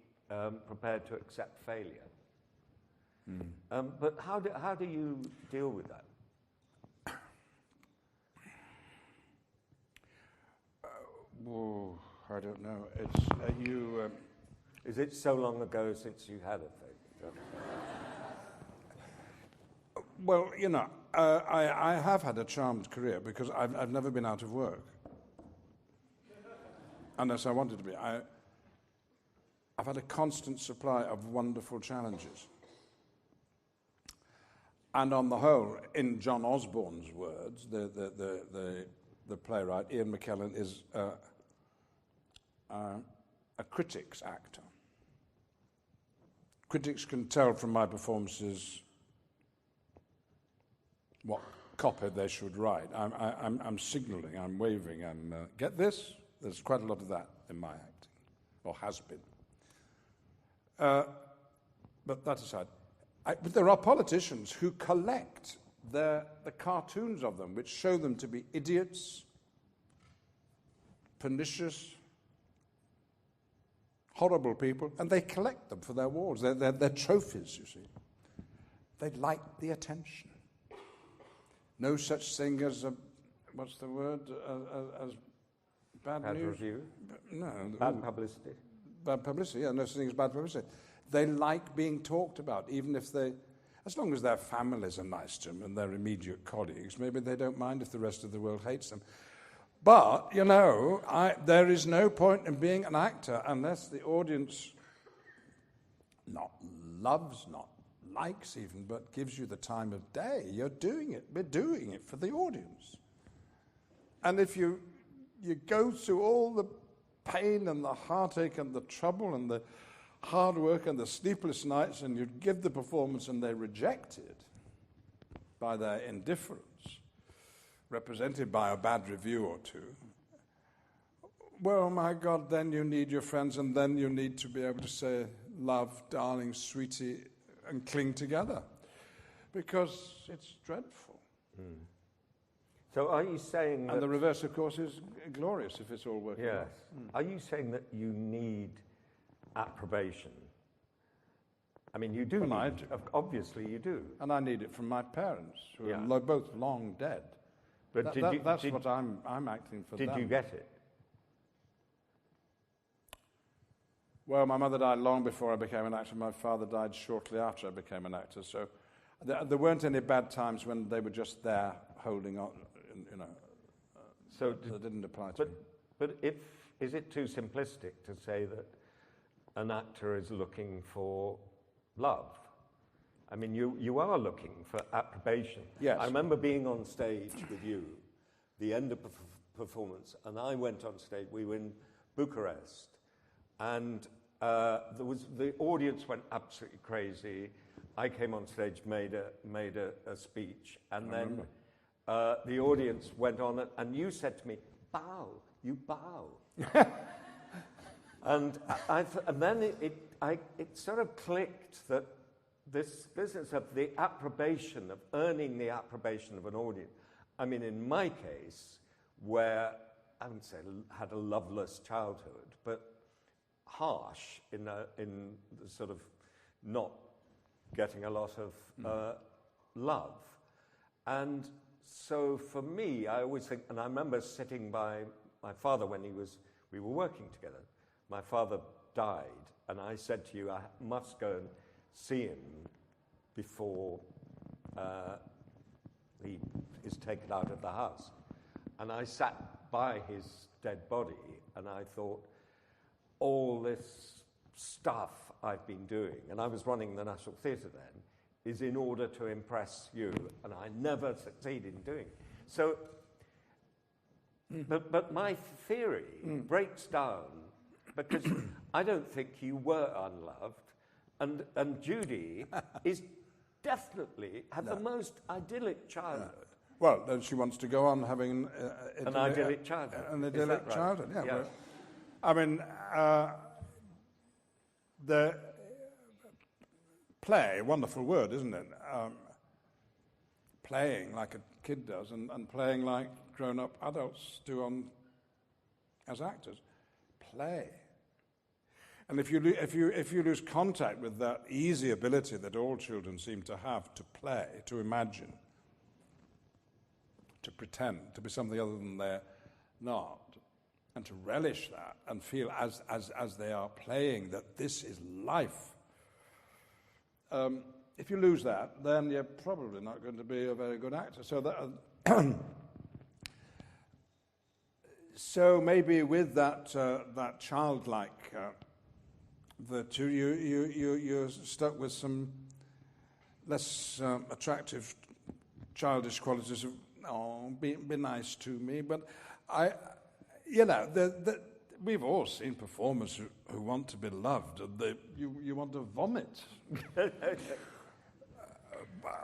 prepared to accept failure. But how do you deal with that? I don't know. It's Is it so long ago since you had a failure? Well, I have had a charmed career because I've never been out of work, unless I wanted to be. I've had a constant supply of wonderful challenges. And on the whole, in John Osborne's words, the playwright, Ian McKellen, is a critic's actor. Critics can tell from my performances what copy they should write. I'm signalling, I'm waving, get this? There's quite a lot of that in my acting, or has been. But that aside, but there are politicians who collect the cartoons of them, which show them to be idiots, pernicious, horrible people, and they collect them for their walls. They're trophies, you see. They like the attention. No such thing as what's the word? As bad news? Review? No. Bad publicity? Bad publicity, yeah, no such thing as bad publicity. They like being talked about, even if as long as their families are nice to them and their immediate colleagues, maybe they don't mind if the rest of the world hates them. But, there is no point in being an actor unless the audience not loves, not likes even, but gives you the time of day. You're doing it. We're doing it for the audience. And if you go through all the pain and the heartache and the trouble and the hard work and the sleepless nights, and you give the performance and they reject it by their indifference, represented by a bad review or two, well, my God, then you need your friends, and then you need to be able to say, love, darling, sweetie, and cling together, because it's dreadful. Mm. So are you saying that... And the reverse, of course, is glorious if it's all working out. Yes. Are you saying that you need approbation? I mean, you do. Well, I do. Obviously, you do. And I need it from my parents, who are both long dead. But that's what I'm acting for them. Did you get it? Well, my mother died long before I became an actor. My father died shortly after I became an actor. So there weren't any bad times when they were just there holding on, you know. So that didn't apply to me. But is it too simplistic to say that an actor is looking for love? I mean, you are looking for approbation. Yes. I remember being on stage with you, the end of performance, and I went on stage. We were in Bucharest, and the audience went absolutely crazy. I came on stage, made a speech, and then the audience went on, and you said to me, "Bow, you bow." And then it sort of clicked that this business of the approbation, of earning the approbation of an audience. I mean, in my case, where I wouldn't say had a loveless childhood, but harsh in the sort of not getting a lot of love. And so for me, I always think, and I remember sitting by my father when we were working together. My father died, and I said to you, I must go and see him before he is taken out of the house. And I sat by his dead body, and I thought, all this stuff I've been doing, and I was running the National Theatre then, is in order to impress you, and I never succeeded in doing it. So, but my theory breaks down because I don't think you were unloved, and Judy is definitely had the most idyllic childhood. Well, then she wants to go on having an idyllic childhood. An idyllic childhood, yeah. Yeah. Well, I mean, the play, wonderful word, isn't it? Playing like a kid does, and playing like grown-up adults do as actors. Play. And if you lose contact with that easy ability that all children seem to have to play, to imagine, to pretend, to be something other than they're not, and to relish that and feel as they are playing that this is life. If you lose that, then you're probably not going to be a very good actor. So that, so maybe with that childlike virtue, you're stuck with some less attractive childish qualities of be nice to me. But we've all seen performers who want to be loved, and you want to vomit.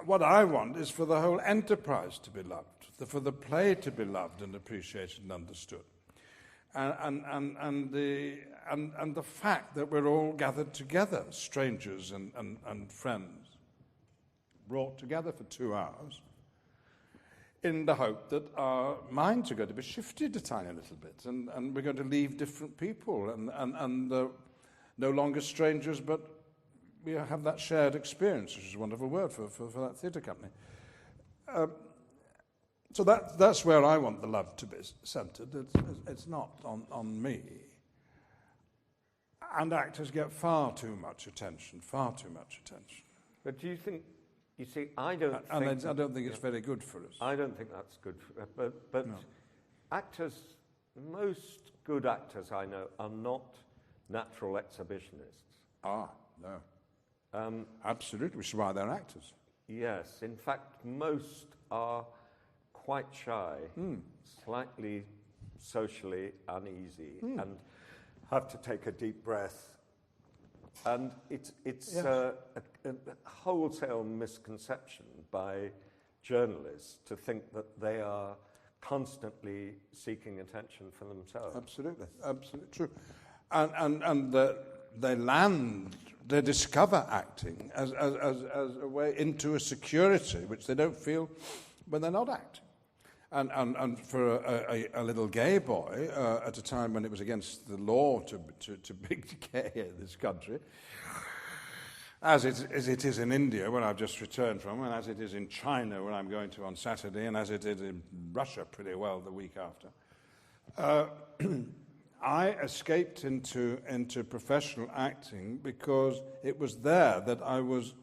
What I want is for the whole enterprise to be loved, for the play to be loved and appreciated and understood, and the fact that we're all gathered together, strangers and friends, brought together for 2 hours, in the hope that our minds are going to be shifted a tiny little bit, and we're going to leave different people, and no longer strangers, but we have that shared experience, which is a wonderful word for that theatre company. So that's where I want the love to be centred. It's not on me. And actors get far too much attention. But do you think... You see, I don't think it's very good for us. I don't think that's good for us. But no. Actors, most good actors I know are not natural exhibitionists. No. Absolutely, which is why they're actors. Yes, in fact, most are quite shy, slightly socially uneasy, and have to take a deep breath. And it's a wholesale misconception by journalists to think that they are constantly seeking attention for themselves. Absolutely true. And they discover acting as a way into a security which they don't feel when they're not acting. And for a little gay boy, at a time when it was against the law to be gay in this country, as it is in India, where I've just returned from, and as it is in China, where I'm going to on Saturday, and as it is in Russia pretty well the week after, I escaped into professional acting because it was there that I was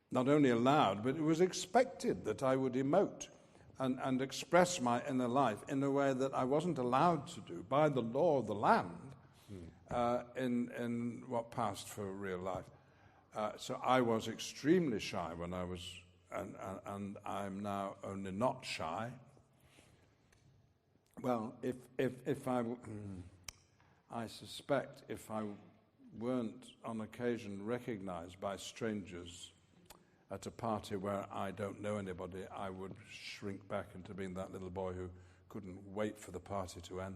not only allowed, but it was expected that I would emote and express my inner life in a way that I wasn't allowed to do by the law of the land in what passed for real life. So I was extremely shy when I was, and I'm now only not shy. Well, if I suspect if I weren't on occasion recognized by strangers at a party where I don't know anybody, I would shrink back into being that little boy who couldn't wait for the party to end.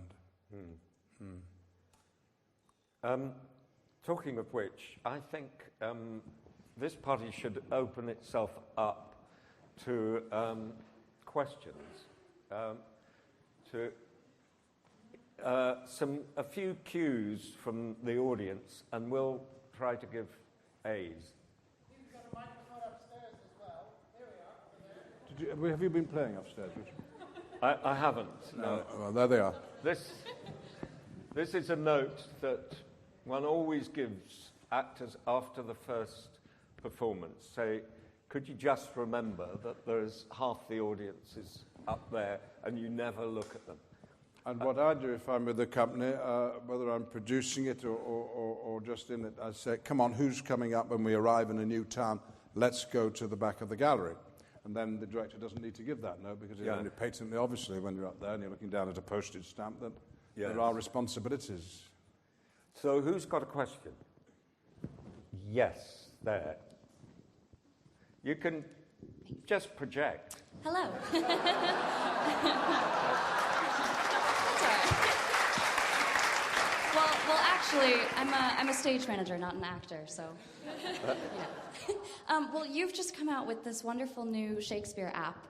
Talking of which, I think this party should open itself up to questions, to a few cues from the audience, and we'll try to give A's. You've got a microphone upstairs as well. Here we are. Over there. Have you been playing upstairs, Richard? I haven't. No. Well, there they are. This is a note that one always gives actors after the first performance. Say, could you just remember that there's half the audience is up there and you never look at them? And what I do if I'm with the company, whether I'm producing it or just in it, I say, come on, who's coming up when we arrive in a new town? Let's go to the back of the gallery. And then the director doesn't need to give that note because it's only patently obviously when you're up there and you're looking down at a postage stamp that there are responsibilities. So who's got a question? Yes, there. You can just project. Hello. Well, actually, I'm a stage manager, not an actor, so. Well, you've just come out with this wonderful new Shakespeare app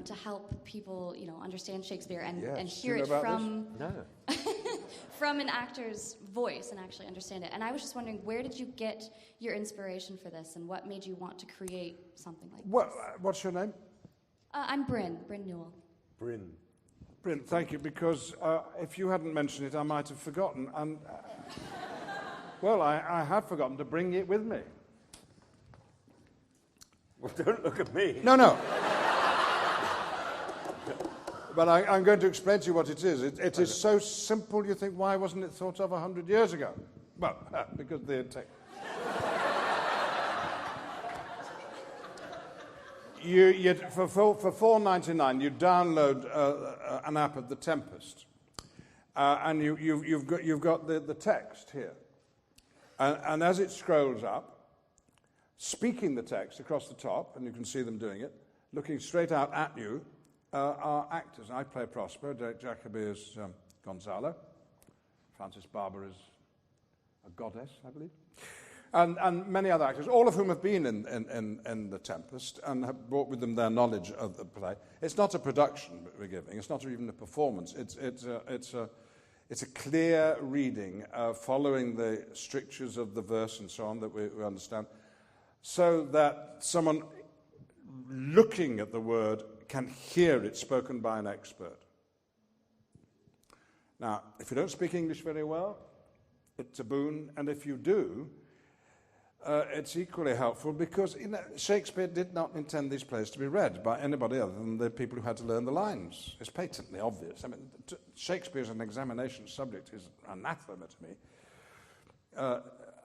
to help people, understand Shakespeare and hear it from from an actor's voice and actually understand it. And I was just wondering, where did you get your inspiration for this, and what made you want to create something like this? What's your name? I'm Bryn Newell. Bryn, thank you, because if you hadn't mentioned it, I might have forgotten. And, well, I had forgotten to bring it with me. Well, don't look at me. No. But I'm going to explain to you what it is. It is so simple, you think, why wasn't it thought of 100 years ago? Well, because the tech... For $4.99, you download an app of The Tempest, and you've got the text here, and as it scrolls up, speaking the text across the top, and you can see them doing it, looking straight out at you, are actors. I play Prosper, Derek Jacobi is Gonzalo, Frances Barber is a goddess, I believe. And many other actors, all of whom have been in The Tempest and have brought with them their knowledge of the play. It's not a production we're giving. It's not even a performance. It's a clear reading, following the strictures of the verse and so on that we understand, so that someone looking at the word can hear it spoken by an expert. Now, if you don't speak English very well, it's a boon, and if you do, it's equally helpful because Shakespeare did not intend these plays to be read by anybody other than the people who had to learn the lines. It's patently obvious. I mean, Shakespeare as an examination subject is anathema to me.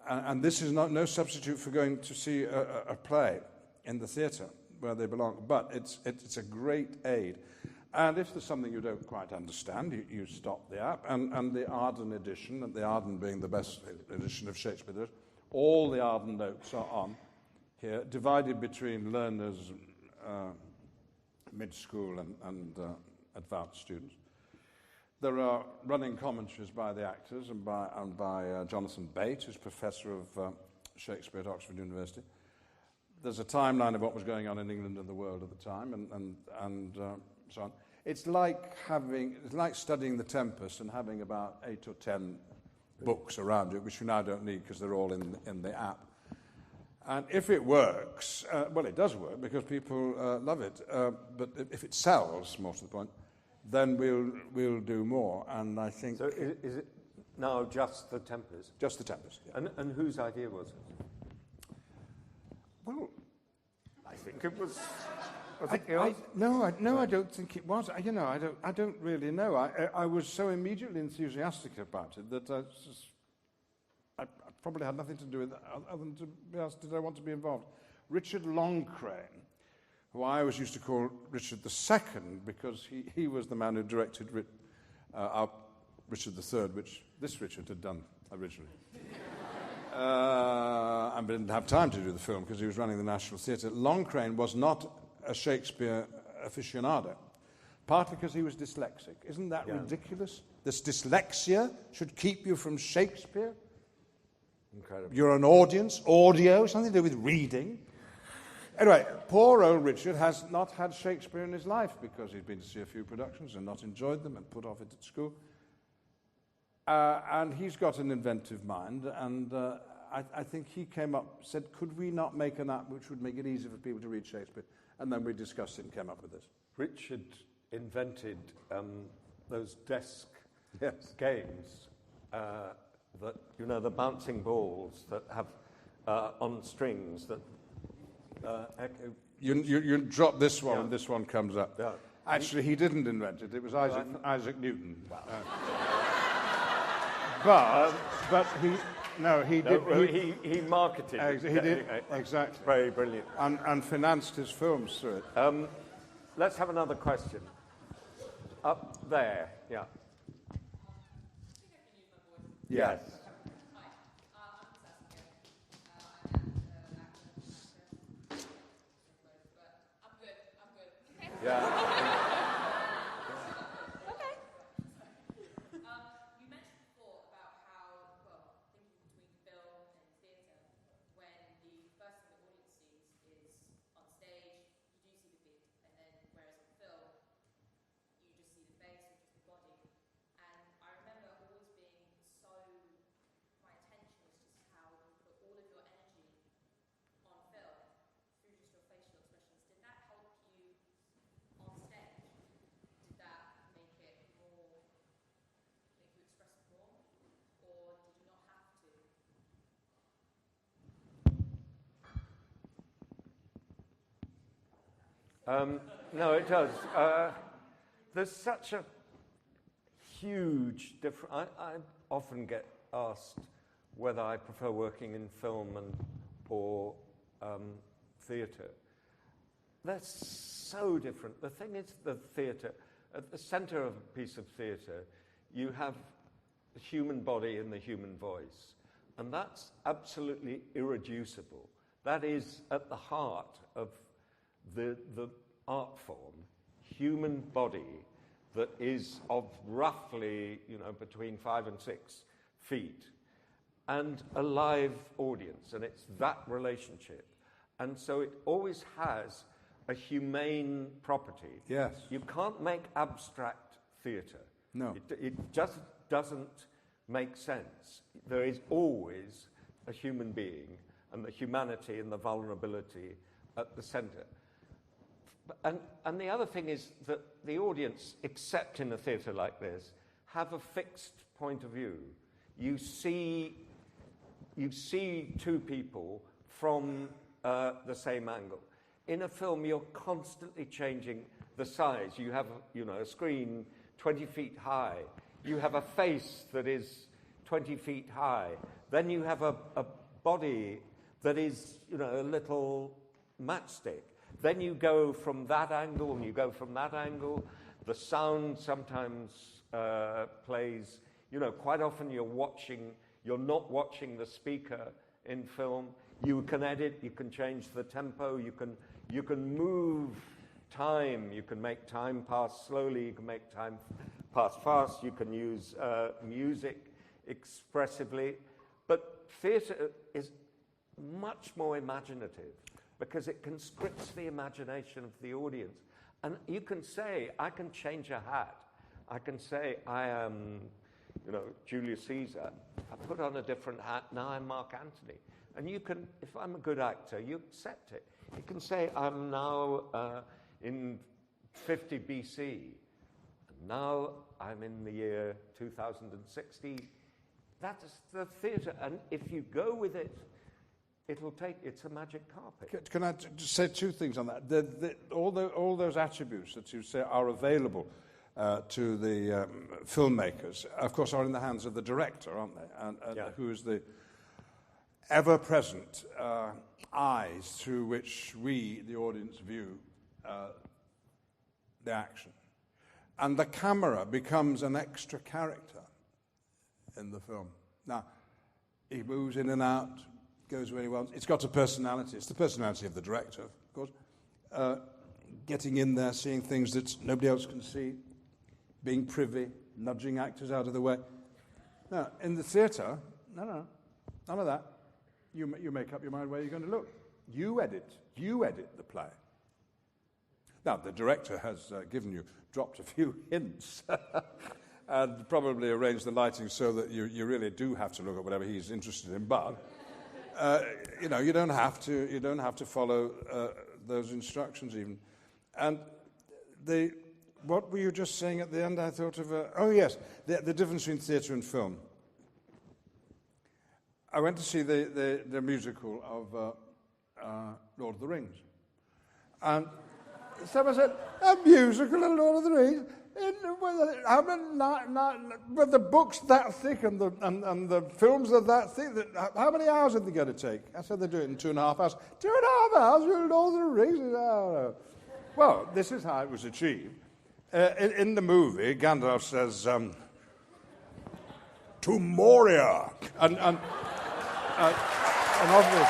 and this is no substitute for going to see a play in the theatre where they belong, but it's a great aid. And if there's something you don't quite understand, you stop the app. And the Arden edition, and the Arden being the best edition of Shakespeare, all the Arden notes are on here, divided between learners, mid-school and advanced students. There are running commentaries by the actors and by Jonathan Bate, who's professor of Shakespeare at Oxford University. There's a timeline of what was going on in England and the world at the time, and so on. It's like studying The Tempest and having about 8 or 10 books around it, which you now don't need because they're all in the app. And if it works, well, it does work because people love it. But if it sells, most of the point, then we'll do more. And I think. So is it now just The Tempest? Just The Tempest. Yeah. And whose idea was it? Well, I think it was. No, I don't think it was. I don't really know. I was so immediately enthusiastic about it that I probably had nothing to do with it other than to be asked, did I want to be involved? Richard Longcrane, who I always used to call Richard II, because he was the man who directed our Richard III, which this Richard had done originally. And didn't have time to do the film because he was running the National Theatre. Longcrane was not a Shakespeare aficionado, partly because he was dyslexic. Isn't that ridiculous? This dyslexia should keep you from Shakespeare? Incredible. You're an audience, audio, something to do with reading. Anyway, poor old Richard has not had Shakespeare in his life because he's been to see a few productions and not enjoyed them and put off it at school. And he's got an inventive mind, and I think he came up, said, could we not make an app which would make it easier for people to read Shakespeare? And then we discussed it and came up with this. Richard invented those desk games that, the bouncing balls that have on strings that echo. You drop this one and this one comes up. Yeah. Actually, he didn't invent it. It was Isaac Newton. Wow. But he did. He marketed it. He did, exactly. Very brilliant. And financed his films through it. Let's have another question. Up there, yeah. Yes. Yeah. No, it does. There's such a huge difference. I often get asked whether I prefer working in film or theatre. They're so different. The thing is, the theatre, at the centre of a piece of theatre, you have the human body and the human voice. And that's absolutely irreducible. That is at the heart of the art form, human body that is of roughly, between 5 and 6 feet, and a live audience, and it's that relationship. And so it always has a humane property. Yes. You can't make abstract theatre. No. It just doesn't make sense. There is always a human being and the humanity and the vulnerability at the centre. And the other thing is that the audience, except in a theatre like this, have a fixed point of view. You see two people from the same angle. In a film, you're constantly changing the size. You have a screen 20 feet high. You have a face that is 20 feet high. Then you have a body that is, a little matchstick. Then you go from that angle, and you go from that angle. The sound sometimes plays, quite often you're not watching the speaker in film. You can edit, you can change the tempo, you can move time, you can make time pass slowly, you can make time pass fast, you can use music expressively. But theatre is much more imaginative because it conscripts the imagination of the audience. And you can say, I can change a hat. I can say, I am, Julius Caesar. I put on a different hat, now I'm Mark Antony. And you can, if I'm a good actor, you accept it. You can say, I'm now in 50 BC. And now I'm in the year 2060. That's the theatre. And if you go with it, it's a magic carpet. Can I just say two things on that? All those attributes that you say are available to the filmmakers, of course, are in the hands of the director, aren't they? And who is the ever-present eyes through which we, the audience, view the action. And the camera becomes an extra character in the film. Now, he moves in and out, goes where he wants. It's got a personality. It's the personality of the director, of course. Getting in there, seeing things that nobody else can see, being privy, nudging actors out of the way. Now, in the theatre, no, none of that. You make up your mind where you're going to look. You edit the play. Now, the director has dropped a few hints and probably arranged the lighting so that you really do have to look at whatever he's interested in, but you don't have to follow those instructions even. And what were you just saying at the end? I thought of the difference between theatre and film. I went to see the musical of Lord of the Rings, and someone said, "A musical of Lord of the Rings? With the books that thick and the films are that thick, how many hours are they going to take?" I said, "They do it in 2.5 hours." 2.5 hours with Lord of the Rings? Oh. Well, this is how it was achieved. In the movie, Gandalf says, "To Moria," and obvious.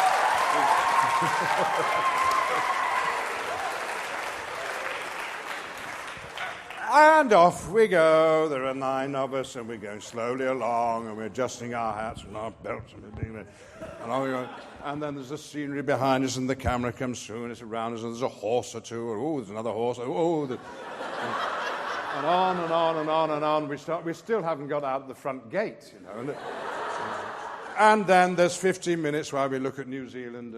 And off we go. There are 9 of us, and we're going slowly along, and we're adjusting our hats and our belts, and along we go. And then there's the scenery behind us, and the camera comes through, and it's around us, and there's a horse or two, or there's another horse, and on and on and on and on. We still haven't got out the front gate, And then there's 15 minutes while we look at New Zealand,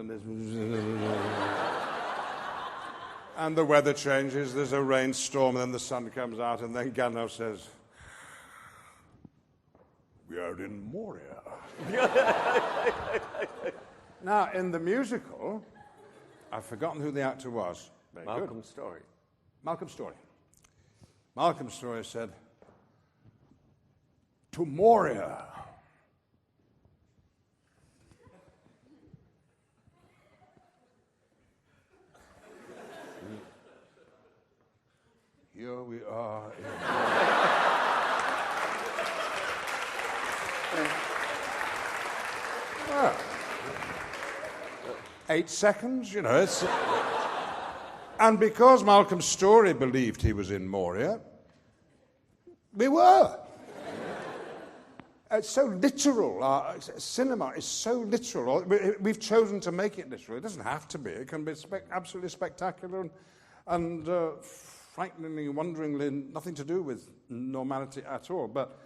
and the weather changes, there's a rainstorm, and then the sun comes out, and then Gandalf says, "We are in Moria." Now, in the musical, I've forgotten who the actor was. Malcolm Story. Malcolm Story. Malcolm Story said, "To Moria." Here we are. Well, 8 seconds, it's... And because Malcolm Story believed he was in Moria, we were. It's so literal. Cinema is so literal. We've chosen to make it literal. It doesn't have to be. It can be absolutely spectacular and frighteningly, wonderingly, nothing to do with normality at all. But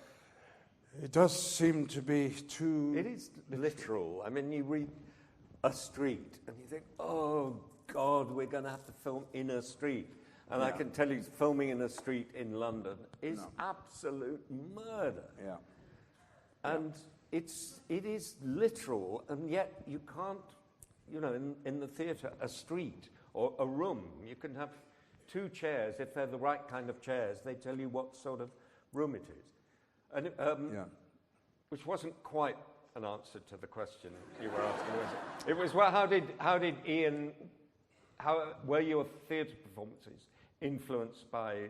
it does seem to be too... It is literal. I mean, you read a street and you think, oh, God, we're going to have to film in a street. And I can tell you, filming in a street in London is absolute murder. Yeah. And it is literal, and yet you can't, in the theatre, a street or a room, you can have 2 chairs. If they're the right kind of chairs, they tell you what sort of room it is. And which wasn't quite an answer to the question you were asking, was it? It was, well, how did Ian, were your theatre performances influenced by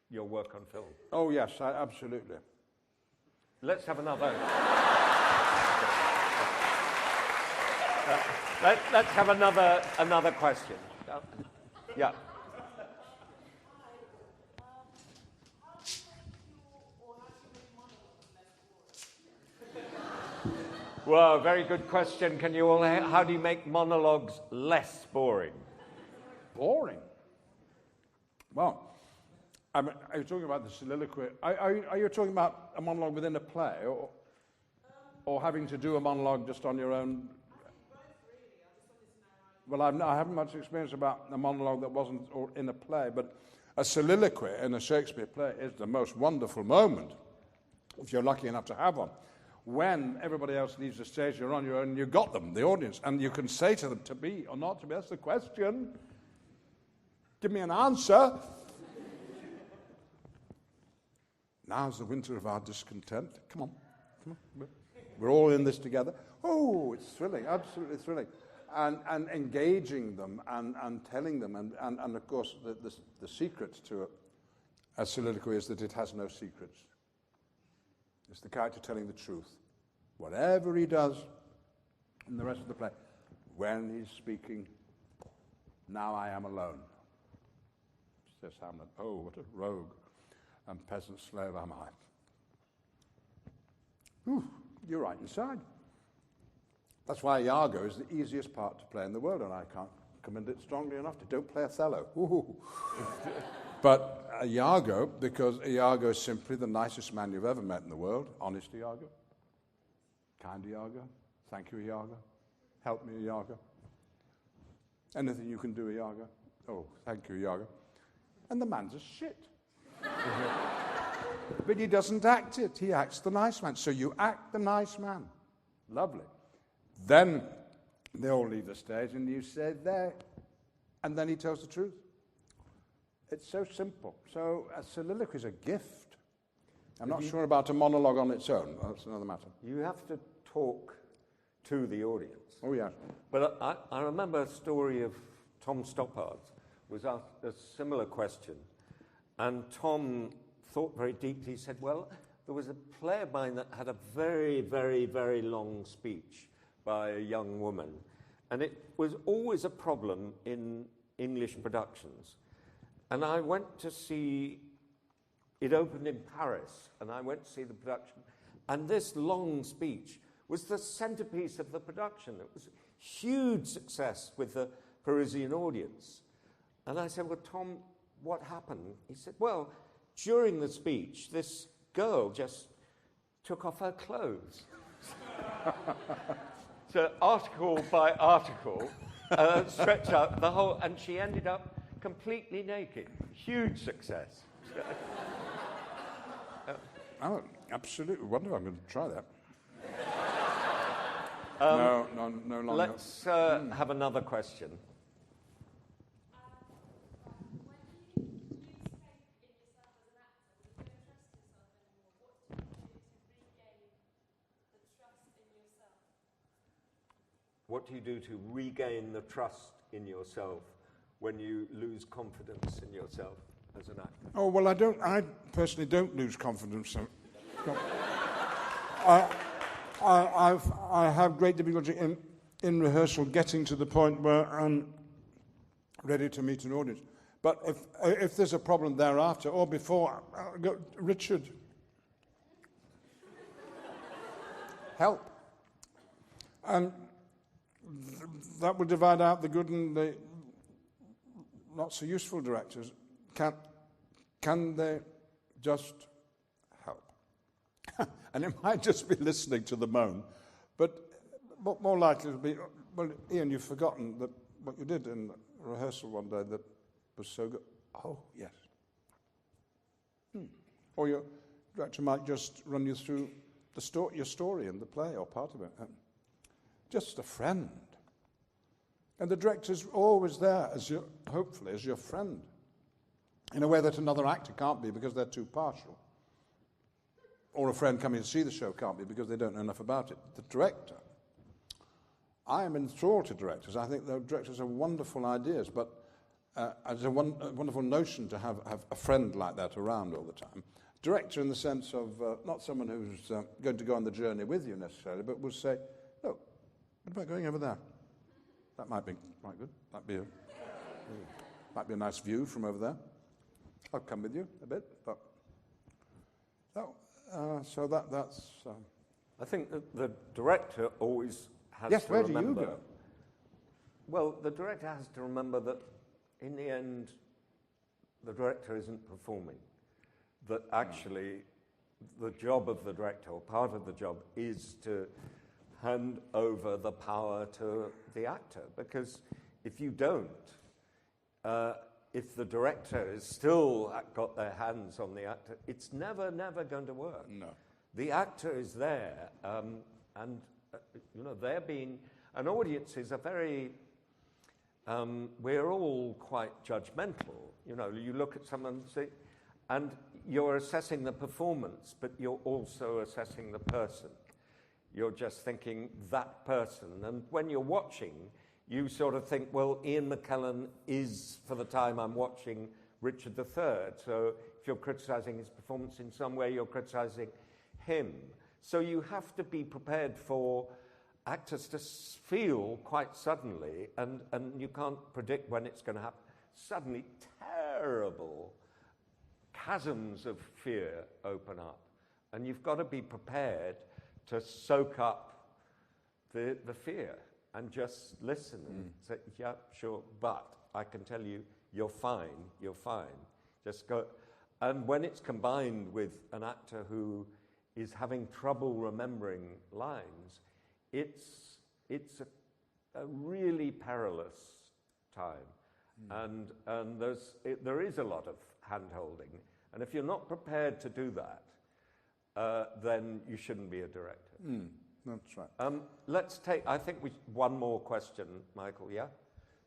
your work on film? Oh, yes, absolutely. Let's have another. Let's have another question. Yeah. Well, very good question. Can you all? How do you make monologues less boring? Boring? Well, are you talking about the soliloquy? Are you talking about a monologue within a play, or having to do a monologue just on your own? Well, I haven't much experience about a monologue that wasn't in a play, but a soliloquy in a Shakespeare play is the most wonderful moment, if you're lucky enough to have one. When everybody else leaves the stage, you're on your own, and you've got them, the audience, and you can say to them, to be or not to be, that's the question. Give me an answer. Now's the winter of our discontent. Come on. We're all in this together. Oh, it's thrilling, absolutely thrilling. And engaging them and telling them, and of course, the secret to a soliloquy is that it has no secrets. It's the character telling the truth. Whatever he does in the rest of the play, when he's speaking, now I am alone. Says Hamlet, oh, what a rogue and peasant slave am I. Ooh, you're right inside. That's why Iago is the easiest part to play in the world, and I can't commend it strongly enough. Don't play Othello. Ooh. But Iago, because Iago is simply the nicest man you've ever met in the world. Honest Iago. Kind Iago. Thank you, Iago. Help me, Iago. Anything you can do, Iago. Oh, thank you, Iago. And the man's a shit. But he doesn't act it. He acts the nice man. So you act the nice man. Lovely. Then they all leave the stage and you say there. And then he tells the truth. It's so simple. So a soliloquy is a gift. I'm not sure about a monologue on its own. That's another matter. You have to talk to the audience. Oh, yeah. But I remember a story of Tom Stoppard's was asked a similar question. And Tom thought very deeply. He said, well, there was a play of mine that had a very, very, very long speech by a young woman. And it was always a problem in English productions. And I went to see, it opened in Paris, and I went to see the production. And this long speech was the centerpiece of the production. It was a huge success with the Parisian audience. And I said, well, Tom, what happened? He said, well, during the speech, this girl just took off her clothes. So article by article, stretched out the whole, and she ended up completely naked. Huge success. Oh, absolutely. Wonder I'm going to try that. No longer. Let's have another question. What do you do to regain the trust in yourself when you lose confidence in yourself as an actor? Oh, well, I personally don't lose confidence. I have great difficulty in rehearsal getting to the point where I'm ready to meet an audience. But if there's a problem thereafter or before, I'll go, Richard, help. And that would divide out the good and the not so useful directors. Can they just help? And it might just be listening to the moan, but more likely to be, well, Ian, you've forgotten that what you did in rehearsal one day that was so good. Oh, yes. Or your director might just run you through your story in the play or part of it. Just a friend. And the director's always there, hopefully, as your friend, in a way that another actor can't be because they're too partial. or a friend coming to see the show can't be because they don't know enough about it. The director, I am enthralled to directors. I think the directors have wonderful ideas, but it's a wonderful notion to have a friend like that around all the time. Director in the sense of not someone who's going to go on the journey with you necessarily, but will say, look, what about going over there? That might be quite good. Might be a nice view from over there. I'll come with you a bit. But so that's... I think that the director always has yes, to where remember... do you go? Well, the director has to remember that in the end, the director isn't performing. That actually the job of the director, or part of the job, is to hand over the power to the actor. Because if you don't, if the director is still got their hands on the actor, it's never going to work. No. The actor is there, and they're being... An audience is a very... we're all quite judgmental. You look at someone and say... And you're assessing the performance, but you're also assessing the person. You're just thinking that person. And when you're watching, you sort of think, well, Ian McKellen is, for the time I'm watching, Richard III. So if you're criticizing his performance in some way, you're criticizing him. So you have to be prepared for actors to feel quite suddenly, and you can't predict when it's going to happen, suddenly terrible chasms of fear open up. And you've got to be prepared to soak up the fear and just listen and say, yeah, sure, but I can tell you, you're fine. Just go. And when it's combined with an actor who is having trouble remembering lines, it's a really perilous time. And there is a lot of hand-holding. And if you're not prepared to do that, then you shouldn't be a director. That's right. Let's take, I think, one more question, Michael, yeah?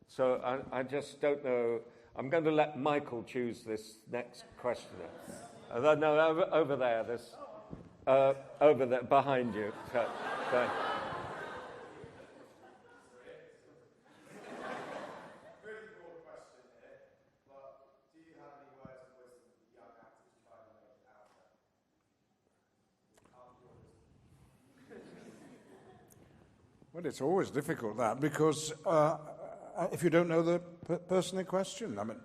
So I just don't know. I'm going to let Michael choose this next questioner. No, over there. There's, over there, behind you. So. Well, it's always difficult, that, because if you don't know the person in question, I mean,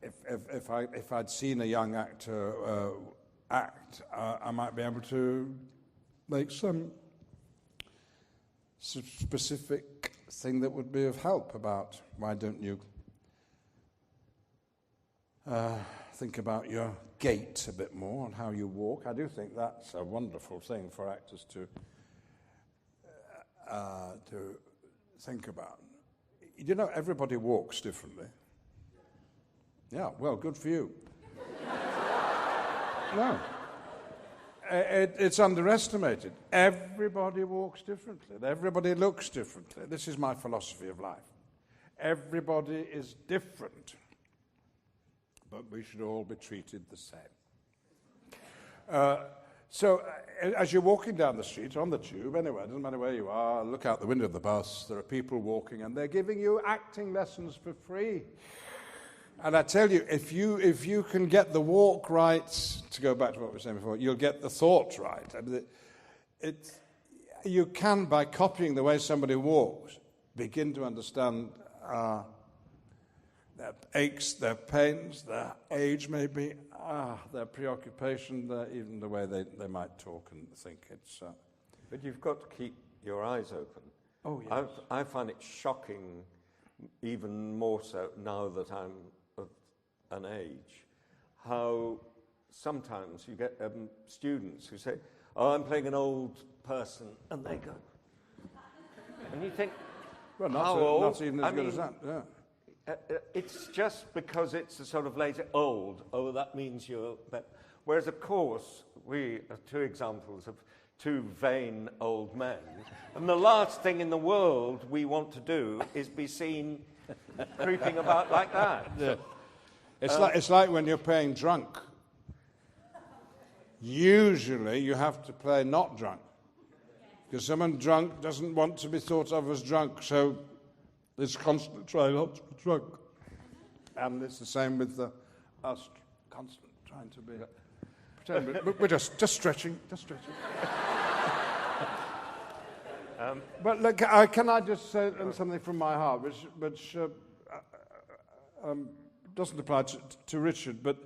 if I'd seen a young actor act, I might be able to make some specific thing that would be of help about why don't you think about your gait a bit more and how you walk. I do think that's a wonderful thing for actors to think about. You know, everybody walks differently. Yeah, well, good for you. No. It's underestimated. Everybody walks differently. Everybody looks differently. This is my philosophy of life. Everybody is different. But we should all be treated the same. So as you're walking down the street, on the tube, anywhere, doesn't matter where you are, look out the window of the bus, there are people walking, and they're giving you acting lessons for free. And I tell you, if you can get the walk right, to go back to what we were saying before, you'll get the thought right. I mean, you can, by copying the way somebody walks, begin to understand their aches, their pains, their age maybe, their preoccupation, even the way they might talk and think. But you've got to keep your eyes open. Oh, yes. I find it shocking, even more so now that I'm of an age, how sometimes you get students who say, oh, I'm playing an old person, and they go. And you think, well, not even as good as that, yeah. It's just because it's a sort of lazy old. Oh, that means you're... Whereas, of course, we are two examples of two vain old men. And the last thing in the world we want to do is be seen creeping about like that. Yeah. It's like when you're playing drunk. Usually you have to play not drunk, because someone drunk doesn't want to be thought of as drunk, so it's constant trying not to be drunk. And it's the same with us, constant trying to be. Pretend we're just stretching, But look, can I just say something from my heart, which doesn't apply to Richard, but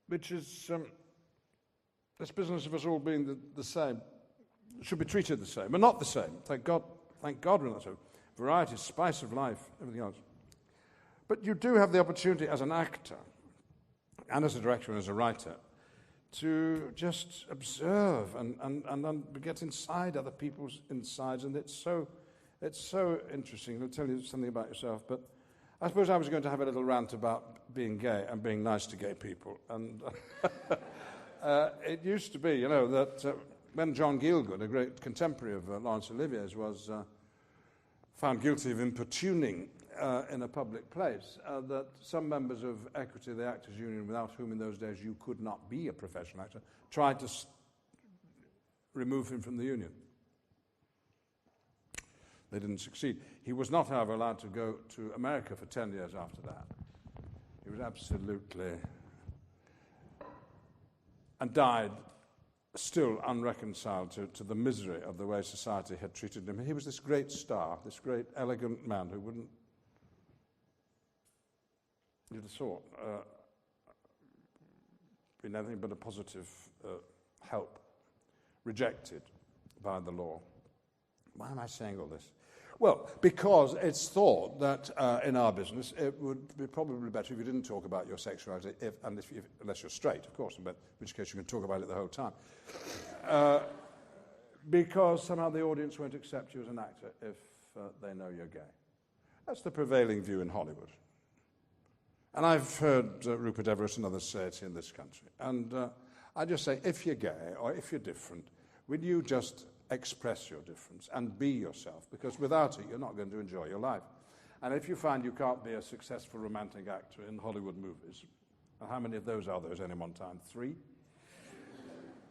which is this business of us all being the same should be treated the same. We're not the same. Thank God we're not so. Variety, spice of life, everything else. But you do have the opportunity as an actor and as a director and as a writer to just observe and get inside other people's insides, and it's so interesting. I'll tell you something about yourself, but I suppose I was going to have a little rant about being gay and being nice to gay people, and it used to be, that when John Gielgud, a great contemporary of Laurence Olivier's, was found guilty of importuning in a public place, that some members of Equity, the Actors' Union, without whom in those days you could not be a professional actor, tried to remove him from the union. They didn't succeed. He was not, however, allowed to go to America for 10 years after that. He was absolutely... and died still unreconciled to the misery of the way society had treated him. He was this great star, this great elegant man who wouldn't, you'd have thought, been anything but a positive help, rejected by the law. Why am I saying all this? Well, because it's thought that in our business it would be probably better if you didn't talk about your sexuality, unless you're straight, of course, but in which case you can talk about it the whole time. Because somehow the audience won't accept you as an actor if they know you're gay. That's the prevailing view in Hollywood. And I've heard Rupert Everett and others say it in this country. And I just say, if you're gay or if you're different, will you just express your difference and be yourself, because without it you're not going to enjoy your life. And if you find you can't be a successful romantic actor in Hollywood movies, how many of those are there at any one time? 3?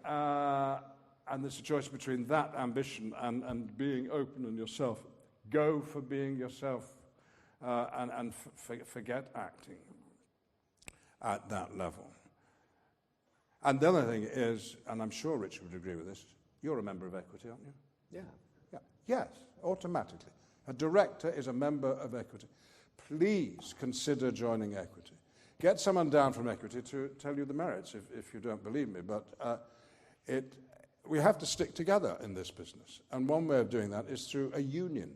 And there's a choice between that ambition and being open and yourself. Go for being yourself and forget acting at that level. And the other thing is, and I'm sure Richard would agree with this, you're a member of Equity, aren't you? Yeah. Yes, automatically. A director is a member of Equity. Please consider joining Equity. Get someone down from Equity to tell you the merits, if you don't believe me. But we have to stick together in this business. And one way of doing that is through a union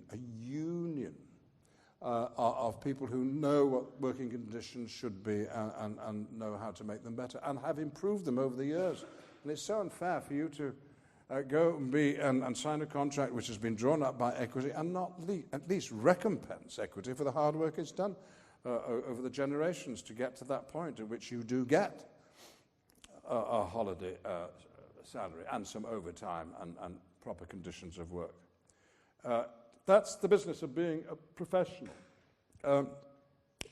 of people who know what working conditions should be and know how to make them better and have improved them over the years. And it's so unfair for you to go and sign a contract which has been drawn up by Equity and not at least recompense Equity for the hard work it's done over the generations to get to that point at which you do get a holiday salary and some overtime and proper conditions of work. That's the business of being a professional.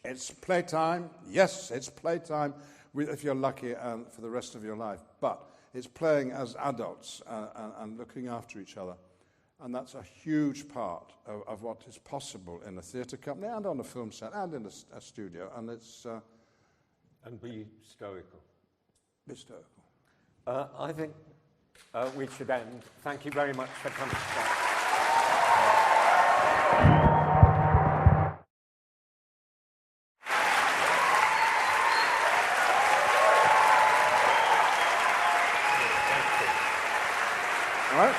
It's playtime. Yes, it's playtime if you're lucky and for the rest of your life. But it's playing as adults and looking after each other. And that's a huge part of what is possible in a theatre company and on a film set and in a studio. And it's... and be stoical. Be stoical. I think we should end. Thank you very much for coming. All right.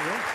Yeah.